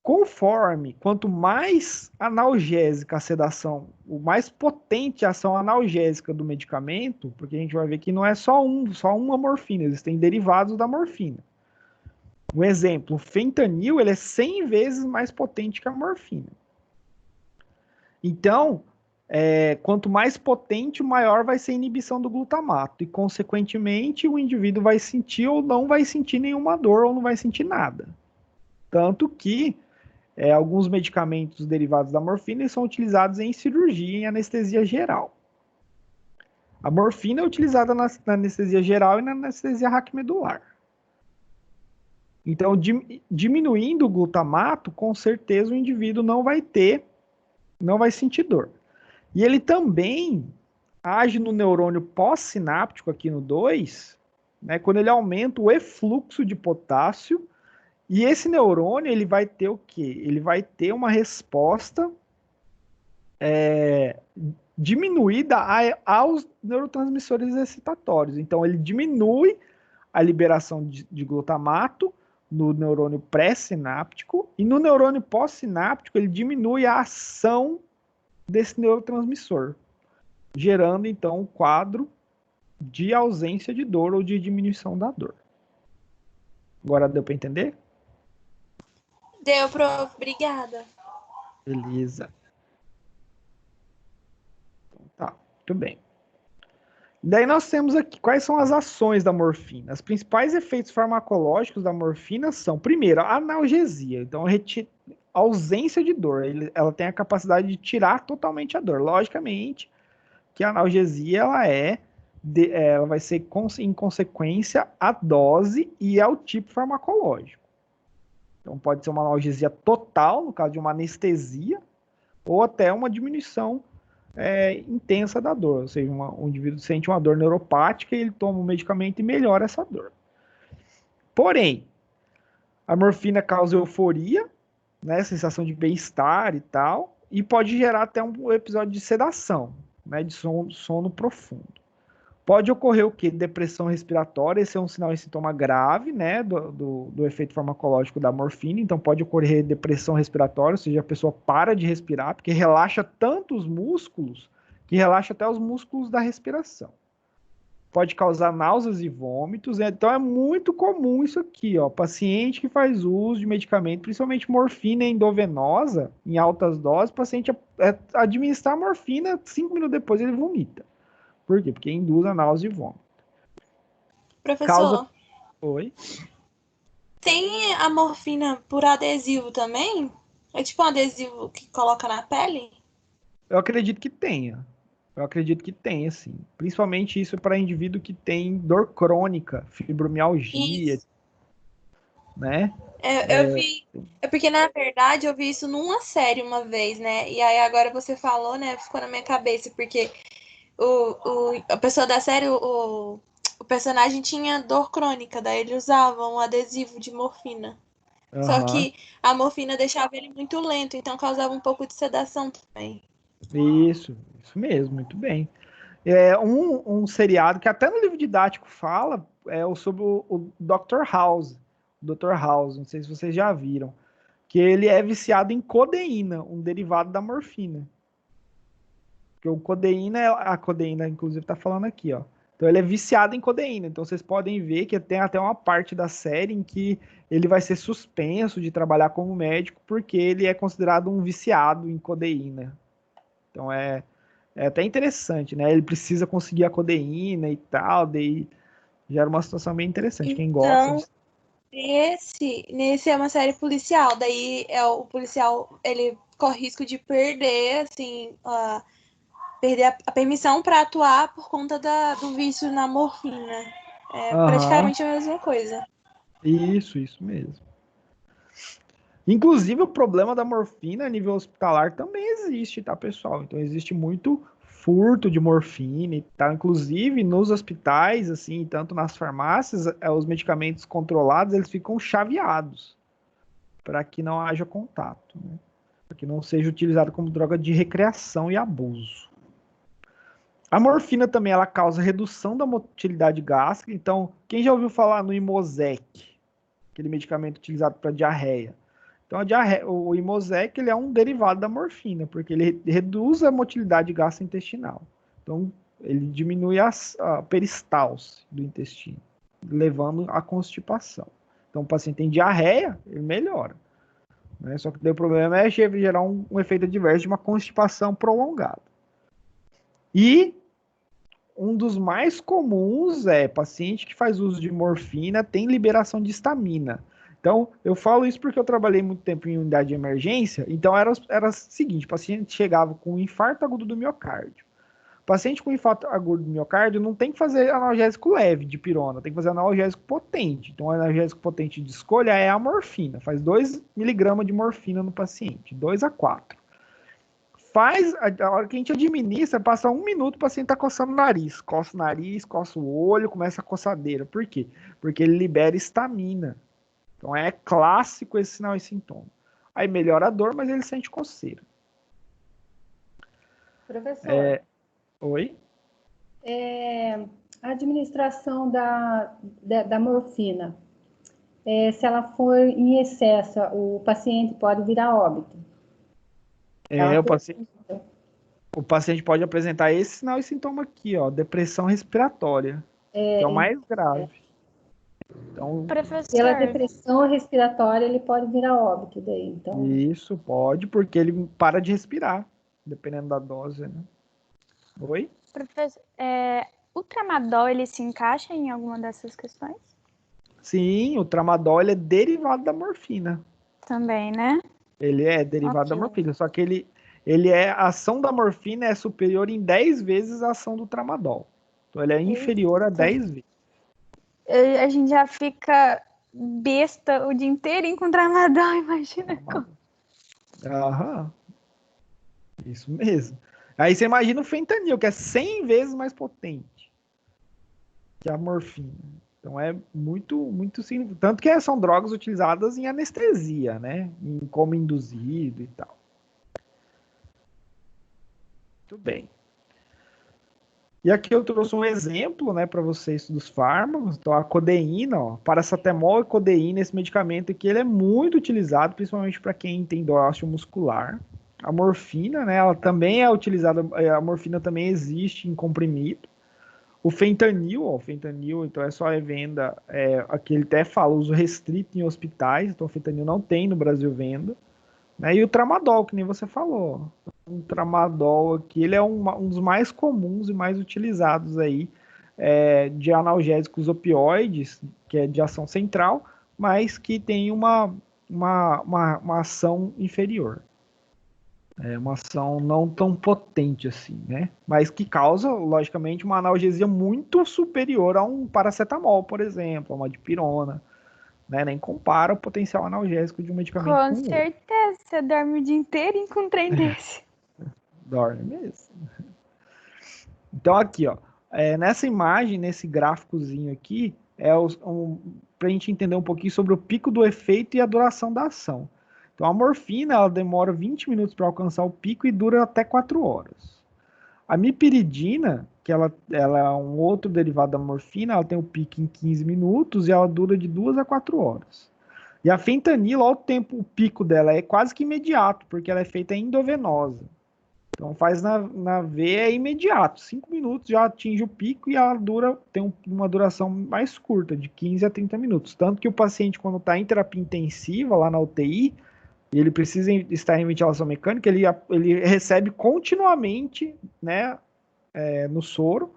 Conforme, quanto mais analgésica a sedação, o mais potente a ação analgésica do medicamento, porque a gente vai ver que não é só uma morfina, existem derivados da morfina. Um exemplo, o fentanil, ele é 100 vezes mais potente que a morfina. Então, quanto mais potente, maior vai ser a inibição do glutamato. E, consequentemente, o indivíduo vai sentir ou não vai sentir nenhuma dor ou não vai sentir nada. Tanto que alguns medicamentos derivados da morfina são utilizados em cirurgia e em anestesia geral. A morfina é utilizada na anestesia geral e na anestesia raquimedular. Então, diminuindo o glutamato, com certeza o indivíduo não vai sentir dor. E ele também age no neurônio pós-sináptico, aqui no 2, né, quando ele aumenta o efluxo de potássio. E esse neurônio, ele vai ter o quê? Ele vai ter uma resposta diminuída aos neurotransmissores excitatórios. Então, ele diminui a liberação de glutamato no neurônio pré-sináptico e no neurônio pós-sináptico ele diminui a ação desse neurotransmissor, gerando, então, um quadro de ausência de dor ou de diminuição da dor. Agora deu para entender? Deu, prof. Obrigada. Beleza. Tá, muito bem. Daí nós temos aqui quais são as ações da morfina. Os principais efeitos farmacológicos da morfina são, primeiro, a analgesia. Então, a ausência de dor. Ela tem a capacidade de tirar totalmente a dor. Logicamente que a analgesia ela vai ser em consequência à dose e ao tipo farmacológico. Então, pode ser uma analgesia total, no caso de uma anestesia, ou até uma diminuição intensa da dor, ou seja, um indivíduo sente uma dor neuropática e ele toma um medicamento e melhora essa dor. Porém, a morfina causa euforia, né, sensação de bem-estar e tal, e pode gerar até um episódio de sedação, né, de sono profundo. Pode ocorrer o quê? Depressão respiratória, esse é um sinal e sintoma grave, né, do efeito farmacológico da morfina, então pode ocorrer depressão respiratória, ou seja, a pessoa para de respirar, porque relaxa tanto os músculos, que relaxa até os músculos da respiração. Pode causar náuseas e vômitos, né? Então é muito comum isso aqui, ó, paciente que faz uso de medicamento, principalmente morfina endovenosa, em altas doses, o paciente administrar morfina, 5 minutos depois ele vomita. Por quê? Porque induz a náusea e vômito. Professor, Oi? tem a morfina por adesivo também? É tipo um adesivo que coloca na pele? Eu acredito que tenha. Sim. Principalmente isso para indivíduo que tem dor crônica, fibromialgia, Isso. né? Eu vi. É porque, na verdade, eu vi isso numa série uma vez, né? E aí agora você falou, né? Ficou na minha cabeça, porque a pessoa da série, o personagem tinha dor crônica, daí ele usava um adesivo de morfina. Só que a morfina deixava ele muito lento, então causava um pouco de sedação também. Isso mesmo, muito bem. Um seriado que até no livro didático fala sobre o Dr. House. Dr. House, não sei se vocês já viram. Que ele é viciado em codeína, um derivado da morfina. Porque a codeína, inclusive, tá falando aqui, ó. Então ele é viciado em codeína. Então vocês podem ver que tem até uma parte da série em que ele vai ser suspenso de trabalhar como médico porque ele é considerado um viciado em codeína. Então é até interessante, né? Ele precisa conseguir a codeína e tal, daí gera uma situação bem interessante. Quem gosta. Nesse é uma série policial, daí o policial ele corre risco de perder, assim, perder a permissão para atuar por conta do vício na morfina. É praticamente a mesma coisa. Isso mesmo. Inclusive, o problema da morfina a nível hospitalar também existe, tá, pessoal? Então, existe muito furto de morfina e tal. Inclusive, nos hospitais, assim, tanto nas farmácias, os medicamentos controlados, eles ficam chaveados para que não haja contato, né? Para que não seja utilizado como droga de recreação e abuso. A morfina também, ela causa redução da motilidade gástrica. Então, quem já ouviu falar no Imosec, aquele medicamento utilizado para diarreia? Então, o Imosec ele é um derivado da morfina, porque ele reduz a motilidade gastrointestinal. Então, ele diminui a peristalse do intestino, levando à constipação. Então, o paciente tem diarreia, ele melhora. Né? Só que o problema é gerar um efeito adverso de uma constipação prolongada. E um dos mais comuns é paciente que faz uso de morfina tem liberação de histamina. Então, eu falo isso porque eu trabalhei muito tempo em unidade de emergência. Então, era o seguinte, o paciente chegava com um infarto agudo do miocárdio. O paciente com infarto agudo do miocárdio não tem que fazer analgésico leve de pirona, tem que fazer analgésico potente. Então, o analgésico potente de escolha é a morfina. Faz 2 miligramas de morfina no paciente, 2 a 4. A hora que a gente administra, passa 1 minuto, o paciente está coçando o nariz. Coça o nariz, coça o olho, começa a coçadeira. Por quê? Porque ele libera histamina. Então é clássico esse sinal e sintoma. Aí melhora a dor, mas ele sente coceira. Professor. Oi? A administração da morfina, se ela for em excesso, o paciente pode virar óbito. O paciente pode apresentar esse sinal e sintoma aqui, ó, depressão respiratória. Que é o mais grave. Então, Professor. pela depressão respiratória, ele pode vir a óbito daí. Então, Isso, pode, porque ele para de respirar, dependendo da dose, né? Oi? Professor, o tramadol, ele se encaixa em alguma dessas questões? Sim, o tramadol ele é derivado da morfina. Também, né? Ele é derivado da Ok. morfina, só que a ação da morfina é superior em 10 vezes à ação do tramadol. Então ele é inferior a 10 vezes. A gente já fica besta o dia inteiro com tramadol, imagina como. Aham. Isso mesmo. Aí você imagina o fentanil, que é 100 vezes mais potente que a morfina. Então é muito, muito significativo. Tanto que são drogas utilizadas em anestesia, né? Em coma induzido e tal. Muito bem. E aqui eu trouxe um exemplo, né, para vocês dos fármacos. Então a codeína, ó, paracetamol e codeína, esse medicamento aqui, ele é muito utilizado, principalmente para quem tem dor muscular. A morfina, né, ela também é utilizada, a morfina também existe em comprimido. O fentanil, ó, o fentanil, então é só a venda, aqui ele até fala, uso restrito em hospitais, então o fentanil não tem no Brasil venda. Né? E o tramadol, que nem você falou. O tramadol aqui, ele é um dos mais comuns e mais utilizados aí de analgésicos opioides, que é de ação central, mas que tem uma ação inferior. É uma ação não tão potente assim, né? Mas que causa, logicamente, uma analgesia muito superior a um paracetamol, por exemplo, a uma dipirona. Né? Nem compara o potencial analgésico de um medicamento com Com certeza, você dorme o dia inteiro com um trem desse. Dorme mesmo. Então aqui, ó, nessa imagem, nesse gráficozinho aqui, para a gente entender um pouquinho sobre o pico do efeito e a duração da ação. Então a morfina, ela demora 20 minutos para alcançar o pico e dura até 4 horas. A mipiridina, que ela é um outro derivado da morfina, ela tem o pico em 15 minutos e ela dura de 2 a 4 horas. E a fentanila, o pico dela é quase que imediato, porque ela é feita endovenosa. Então faz na veia, é imediato. 5 minutos já atinge o pico e ela tem uma duração mais curta, de 15 a 30 minutos. Tanto que o paciente, quando está em terapia intensiva, lá na UTI, e ele precisa estar em ventilação mecânica, ele recebe continuamente, né, no soro,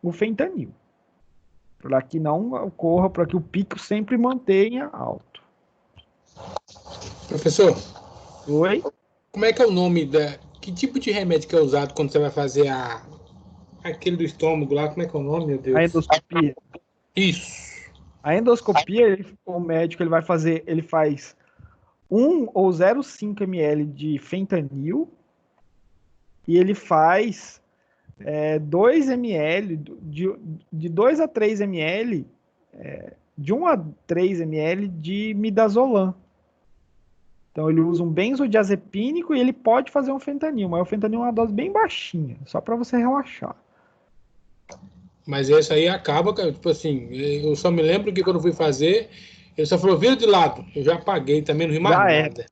o fentanil. Para que não ocorra, para que o pico sempre mantenha alto. Professor, oi? Como é que é o nome que tipo de remédio que é usado quando você vai fazer aquele do estômago lá? Como é que é o nome, meu Deus? A endoscopia. Isso. A endoscopia, o médico ele faz 1 ou 0,5 ml de fentanil e ele faz 2 ml, de 2 a 3 ml, de 1 a 3 ml de midazolam. Então ele usa um benzodiazepínico e ele pode fazer um fentanil, mas o fentanil é uma dose bem baixinha, só para você relaxar. Mas esse aí acaba, tipo assim, eu só me lembro que quando eu fui fazer, ele só falou, vira de lado. Eu já apaguei também, não vi mais nada.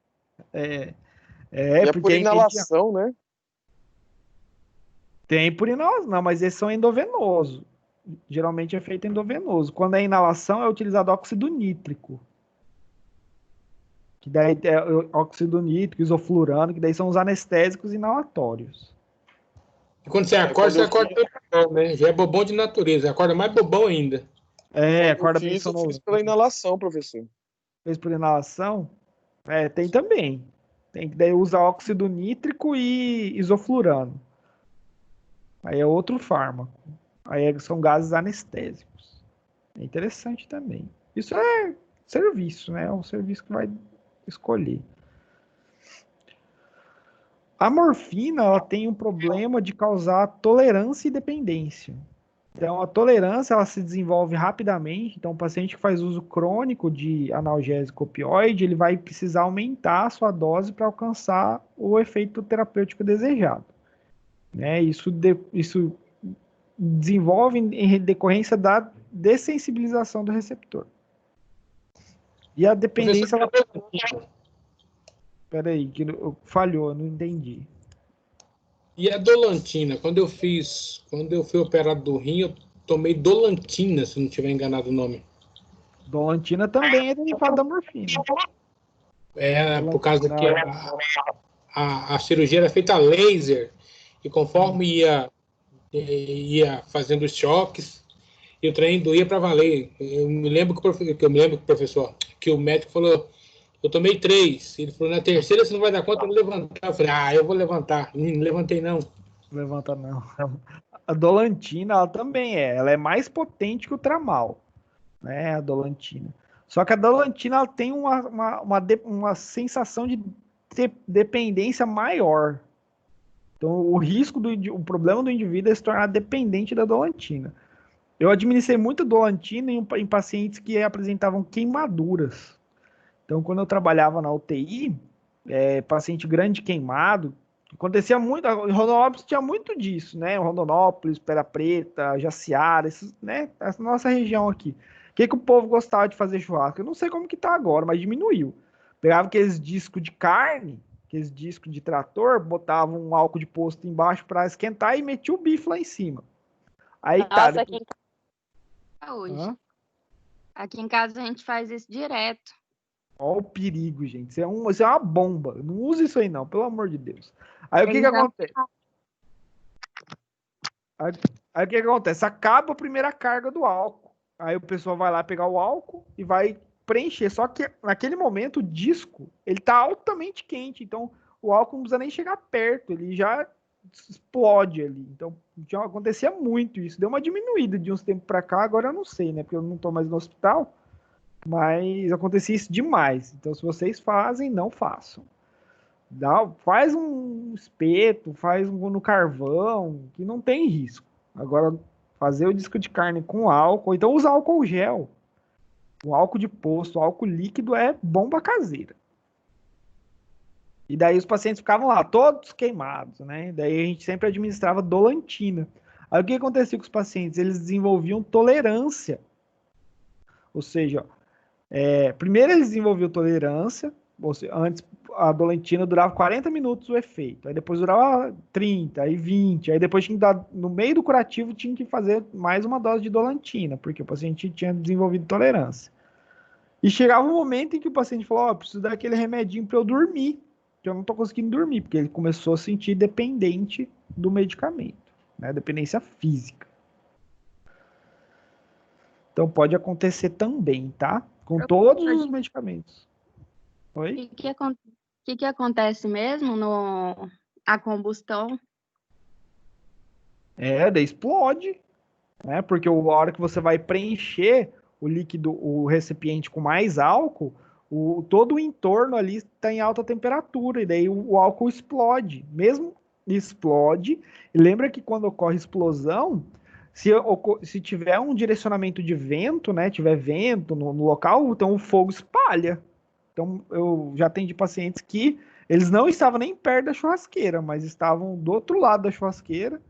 Porque por inalação, né? Tem por inalação, não, mas esses são endovenosos. Geralmente é feito endovenoso. Quando é inalação, é utilizado óxido nítrico. Que daí é óxido nítrico, isoflurano, que daí são os anestésicos inalatórios. E quando você acorda bobão, né? Já é bobão de natureza, acorda mais bobão ainda. Acorda bem sonolento. Eu fiz pela inalação, professor. Fez por inalação? Tem também. Tem que daí usa óxido nítrico e isoflurano. Aí é outro fármaco. Aí são gases anestésicos. É interessante também. Isso é serviço, né? É um serviço que vai escolher. A morfina, ela tem um problema de causar tolerância e dependência. Então, a tolerância, ela se desenvolve rapidamente. Então, o paciente que faz uso crônico de analgésico opioide, ele vai precisar aumentar a sua dose para alcançar o efeito terapêutico desejado. Né? Isso desenvolve em decorrência da dessensibilização do receptor. E a dependência... Peraí, que falhou, eu não entendi. E a dolantina? Quando eu fui operado do rim, eu tomei dolantina, se não tiver enganado o nome. Dolantina também é derivado da morfina. Por causa que a cirurgia era feita a laser, e conforme ia fazendo os choques, e o trem doía para valer. Eu me lembro que o médico falou, eu tomei 3. Ele falou, na terceira você não vai dar conta, eu vou levantar. Eu falei, eu vou levantar. Não levantei, não. Levanta, não. A Dolantina, ela também ela é mais potente que o Tramal, né, a Dolantina. Só que a Dolantina, ela tem uma sensação de dependência maior. Então, o problema do indivíduo é se tornar dependente da Dolantina. Eu administrei muito Dolantina em pacientes que apresentavam queimaduras. Então, quando eu trabalhava na UTI, paciente grande queimado, acontecia muito, em Rondonópolis tinha muito disso, né? Rondonópolis, Pedra Preta, Jaciara, né? Essa nossa região aqui. O que o povo gostava de fazer churrasco? Eu não sei como que tá agora, mas diminuiu. Pegava aqueles discos de carne, aqueles discos de trator, botava um álcool de posto embaixo para esquentar e metia o bife lá em cima. Aí Nossa, aqui em casa hoje. Aqui em casa a gente faz isso direto. Olha o perigo, gente. Isso é uma bomba. Não use isso aí, não, pelo amor de Deus. Aí o que acontece? Aí o que acontece? Acaba a primeira carga do álcool. Aí o pessoal vai lá pegar o álcool e vai preencher. Só que naquele momento o disco, ele tá altamente quente. Então o álcool não precisa nem chegar perto. Ele já explode ali. Então já acontecia muito isso. Deu uma diminuída de uns tempos para cá. Agora eu não sei, né? Porque eu não tô mais no hospital. Mas acontecia isso demais. Então se vocês fazem, não façam. Faz um espeto, faz no carvão, que não tem risco. Agora, fazer o disco de carne com álcool, então usar álcool gel. O álcool de posto, o álcool líquido é bomba caseira. E daí os pacientes ficavam lá, todos queimados, né? Daí a gente sempre administrava Dolantina. Aí o que acontecia com os pacientes? Eles desenvolviam tolerância. Ou seja, primeiro eles desenvolviam tolerância, antes a Dolantina durava 40 minutos o efeito, aí depois durava 30, aí 20, aí depois tinha que dar, no meio do curativo tinha que fazer mais uma dose de Dolantina, porque o paciente tinha desenvolvido tolerância. E chegava um momento em que o paciente falou, preciso dar aquele remedinho para eu dormir, que eu não estou conseguindo dormir, porque ele começou a se sentir dependente do medicamento, né? Dependência física. Então pode acontecer também, tá? Com todos os medicamentos. Oi? O que acontece mesmo a combustão? Daí explode, né? Porque a hora que você vai preencher o líquido, o recipiente com mais álcool, todo o entorno ali está em alta temperatura, e daí o álcool explode. Mesmo explode, e lembra que quando ocorre explosão, se tiver um direcionamento de vento, né? Tiver vento no local, então o fogo espalha. Então, eu já atendi pacientes que eles não estavam nem perto da churrasqueira, mas estavam do outro lado da churrasqueira,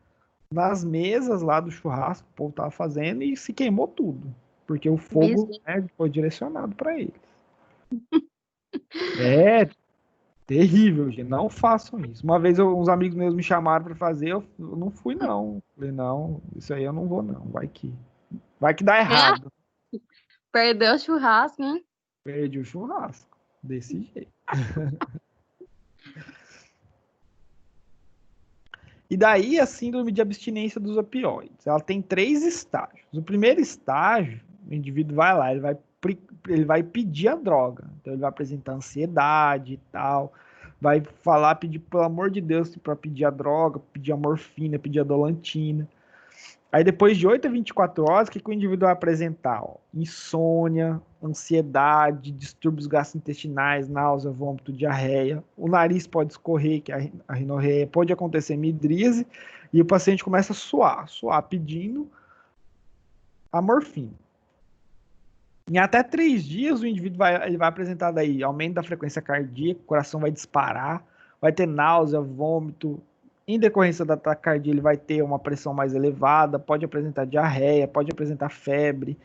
nas mesas lá do churrasco, o povo estava fazendo, e se queimou tudo, porque o fogo foi direcionado para eles. É terrível, gente. Não façam isso. Uma vez uns amigos meus me chamaram para fazer, eu não fui, não. Falei, não, isso aí eu não vou, não. Vai que dá errado. Perdeu o churrasco, hein? Perdi o churrasco. Desse jeito. E daí a síndrome de abstinência dos opioides. Ela tem 3 estágios. O primeiro estágio, o indivíduo vai lá, ele vai pedir a droga. Então ele vai apresentar ansiedade e tal. Vai falar, pedir, pelo amor de Deus, para pedir a droga, pedir a morfina, pedir a Dolantina. Aí depois de 8 a 24 horas, o que o indivíduo vai apresentar? Insônia, ansiedade, distúrbios gastrointestinais, náusea, vômito, diarreia. O nariz pode escorrer, que é a rinorreia, pode acontecer midríase, e o paciente começa a suar pedindo a morfina. Em até 3 dias, o indivíduo vai apresentar daí aumento da frequência cardíaca, o coração vai disparar, vai ter náusea, vômito. Em decorrência da taquicardia, ele vai ter uma pressão mais elevada, pode apresentar diarreia, pode apresentar febre,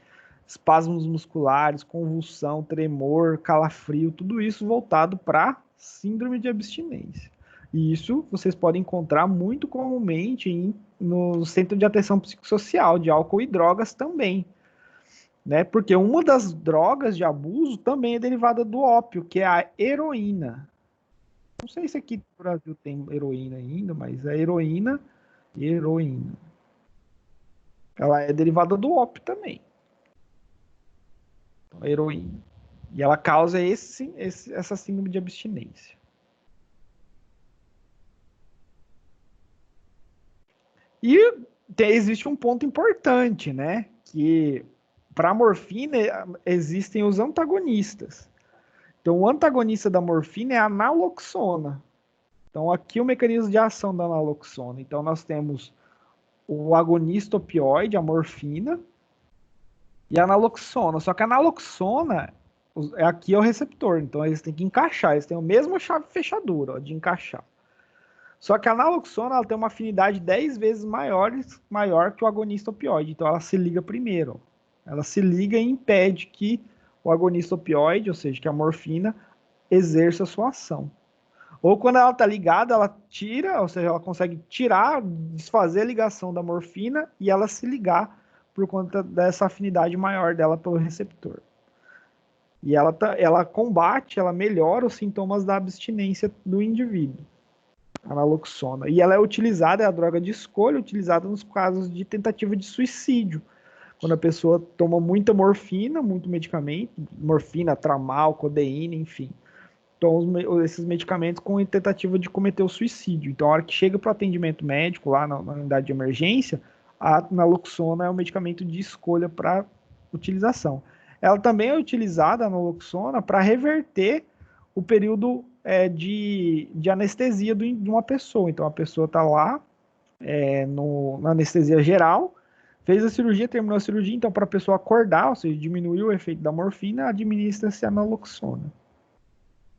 espasmos musculares, convulsão, tremor, calafrio, tudo isso voltado para síndrome de abstinência. E isso vocês podem encontrar muito comumente no Centro de Atenção Psicossocial de Álcool e Drogas também. né? Porque uma das drogas de abuso também é derivada do ópio, que é a heroína. Não sei se aqui no Brasil tem heroína ainda, mas a heroína. Ela é derivada do ópio também. Então, a heroína. E ela causa essa síndrome de abstinência. E existe um ponto importante, né? Que para a morfina existem os antagonistas. Então, o antagonista da morfina é a naloxona. Então, aqui o mecanismo de ação da naloxona. Então, nós temos o agonista opioide, a morfina, e a naloxona. Só que a naloxona, aqui é o receptor. Então, eles têm que encaixar. Eles têm a mesma chave fechadura, ó, de encaixar. Só que a naloxona ela tem uma afinidade 10 vezes maior que o agonista opioide. Então, ela se liga primeiro. Ela se liga e impede que o agonista opioide, ou seja, que a morfina, exerça a sua ação. Ou quando ela está ligada, ela tira, ou seja, ela consegue tirar, desfazer a ligação da morfina e ela se ligar por conta dessa afinidade maior dela pelo receptor. E ela combate, ela melhora os sintomas da abstinência do indivíduo, a naloxona. E ela é utilizada, é a droga de escolha, utilizada nos casos de tentativa de suicídio. Quando a pessoa toma muita morfina, muito medicamento, morfina, tramal, codeína, enfim. Então, esses medicamentos com tentativa de cometer o suicídio. Então, a hora que chega para o atendimento médico, lá na unidade de emergência, a naloxona é o medicamento de escolha para utilização. Ela também é utilizada, a naloxona, para reverter o período de anestesia de uma pessoa. Então, a pessoa está lá na anestesia geral, fez a cirurgia, terminou a cirurgia, então, para a pessoa acordar, ou seja, diminuir o efeito da morfina, administra-se a naloxona.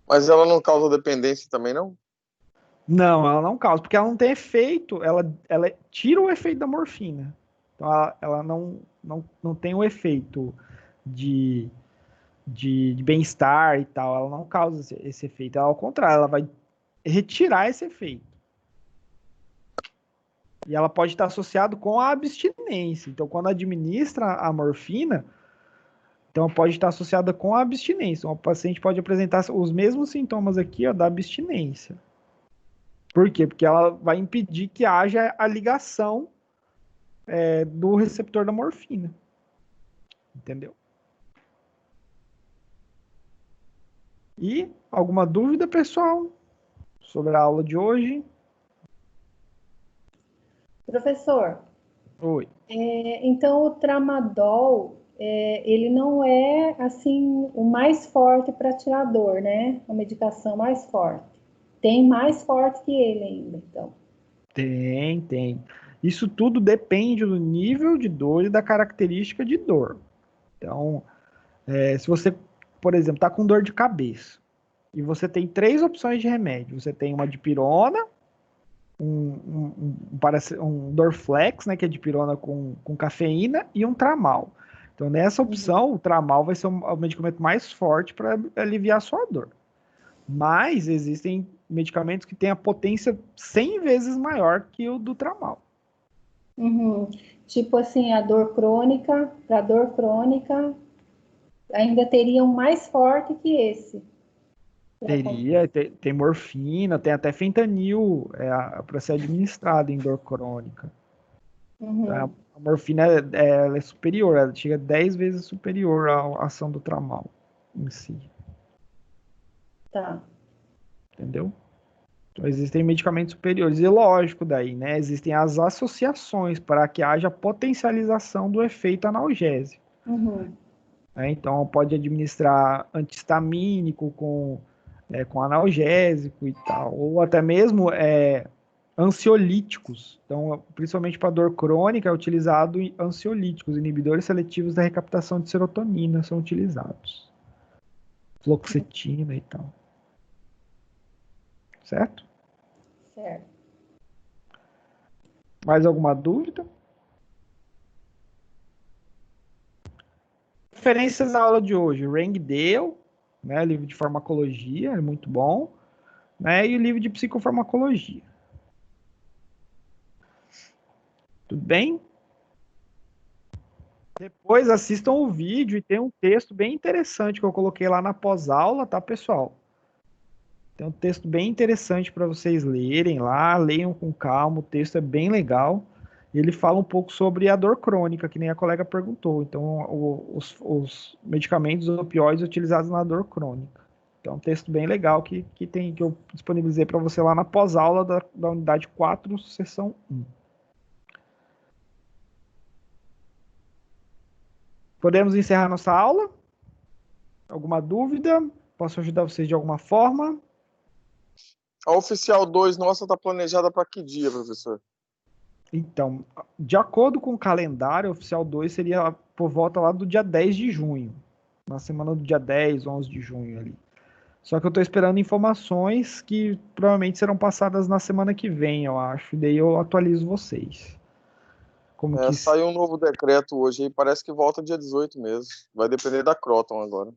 Mas ela não causa dependência também, não? Não, ela não causa, porque ela não tem efeito, ela tira o efeito da morfina. Então, ela não tem o efeito de bem-estar e tal, ela não causa esse efeito. Ela, ao contrário, ela vai retirar esse efeito. E ela pode estar associada com a abstinência. Então, quando administra a morfina, então pode estar associada com a abstinência. O paciente pode apresentar os mesmos sintomas aqui, ó, da abstinência. Por quê? Porque ela vai impedir que haja a ligação do receptor da morfina. Entendeu? E alguma dúvida, pessoal, sobre a aula de hoje? Professor. Oi. Então, o tramadol, ele não é, assim, o mais forte para tirar dor, né? A medicação mais forte. Tem mais forte que ele ainda, então. Tem. Isso tudo depende do nível de dor e da característica de dor. Então, se você, por exemplo, está com dor de cabeça e você tem 3 opções de remédio. Você tem uma dipirona, um Dorflex, né, que é dipirona com cafeína, e um tramal. Então, nessa opção, o tramal vai ser o medicamento mais forte para aliviar a sua dor. Mas existem medicamentos que têm a potência 100 vezes maior que o do tramal. Tipo assim, a dor crônica, para dor crônica, ainda teria um mais forte que esse. Teria, tem morfina, tem até fentanil para ser administrado em dor crônica. Então, a morfina ela é superior, ela chega 10 vezes superior à ação do tramal em si. Tá. Entendeu? Então, existem medicamentos superiores. E lógico, daí, né? Existem as associações para que haja potencialização do efeito analgésico. Então, pode administrar antihistamínico com analgésico e tal. Ou até mesmo ansiolíticos. Então, principalmente para dor crônica, é utilizado ansiolíticos. Inibidores seletivos da recaptação de serotonina são utilizados. Fluoxetina e tal. Certo? Certo. Mais alguma dúvida? Referências na aula de hoje. Rangdale, né, livro de farmacologia, é muito bom. Né, e o livro de psicofarmacologia. Tudo bem? Depois assistam o vídeo e tem um texto bem interessante que eu coloquei lá na pós-aula, tá, pessoal? Tem um texto bem interessante para vocês lerem lá, leiam com calma, o texto é bem legal. Ele fala um pouco sobre a dor crônica, que nem a colega perguntou. Então, os medicamentos opioides utilizados na dor crônica. Então, é um texto bem legal que eu disponibilizei para você lá na pós-aula da unidade 4, seção 1. Podemos encerrar nossa aula? Alguma dúvida? Posso ajudar vocês de alguma forma? A oficial 2 nossa está planejada para que dia, professor? Então, de acordo com o calendário, a oficial 2 seria por volta lá do dia 10 de junho. Na semana do dia 10, 11 de junho ali. Só que eu estou esperando informações que provavelmente serão passadas na semana que vem, eu acho. E daí eu atualizo vocês. Saiu um novo decreto hoje e parece que volta dia 18 mesmo. Vai depender da Croton agora.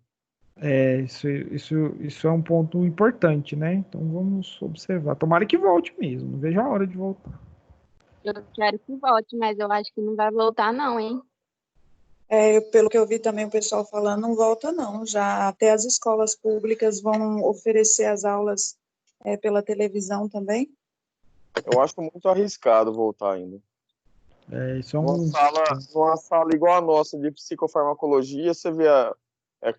Isso é um ponto importante, né? Então vamos observar. Tomara que volte mesmo. Não vejo a hora de voltar. Eu quero que volte, mas eu acho que não vai voltar não, hein? Pelo que eu vi também o pessoal falando, não volta não. Já até as escolas públicas vão oferecer as aulas pela televisão também. Eu acho muito arriscado voltar ainda. Isso é numa sala igual a nossa de psicofarmacologia, você vê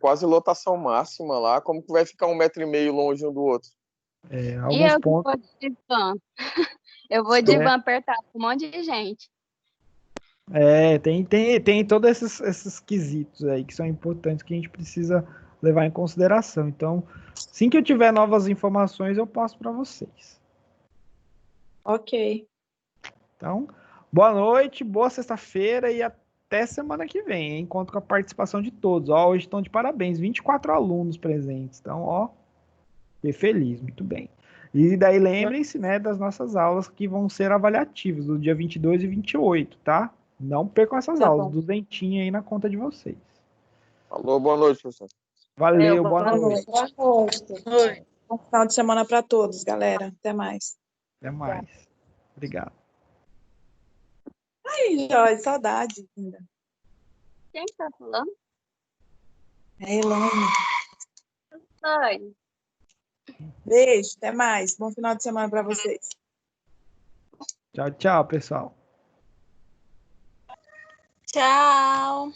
quase lotação máxima lá, como que vai ficar 1,5 metro longe um do outro? E eu pontos... vou de van. Eu vou de van apertar com um monte de gente. Tem todos esses quesitos aí que são importantes que a gente precisa levar em consideração. Então, assim que eu tiver novas informações, eu passo para vocês. Ok. Então, boa noite, boa sexta-feira e até semana que vem, hein? Conto com a participação de todos. Hoje estão de parabéns, 24 alunos presentes. Então, fiquei feliz, muito bem. E daí lembrem-se, né, das nossas aulas que vão ser avaliativas, do dia 22 e 28, tá? Não percam essas aulas, duzentinho aí na conta de vocês. Alô, boa noite, professor. Valeu, boa noite. Boa noite. Bom final de semana para todos, galera. Até mais. Até mais. Obrigado. Ai, Joy, saudade ainda. Quem tá falando? É Elane. Oi. Beijo, até mais. Bom final de semana para vocês. Tchau, tchau, pessoal. Tchau.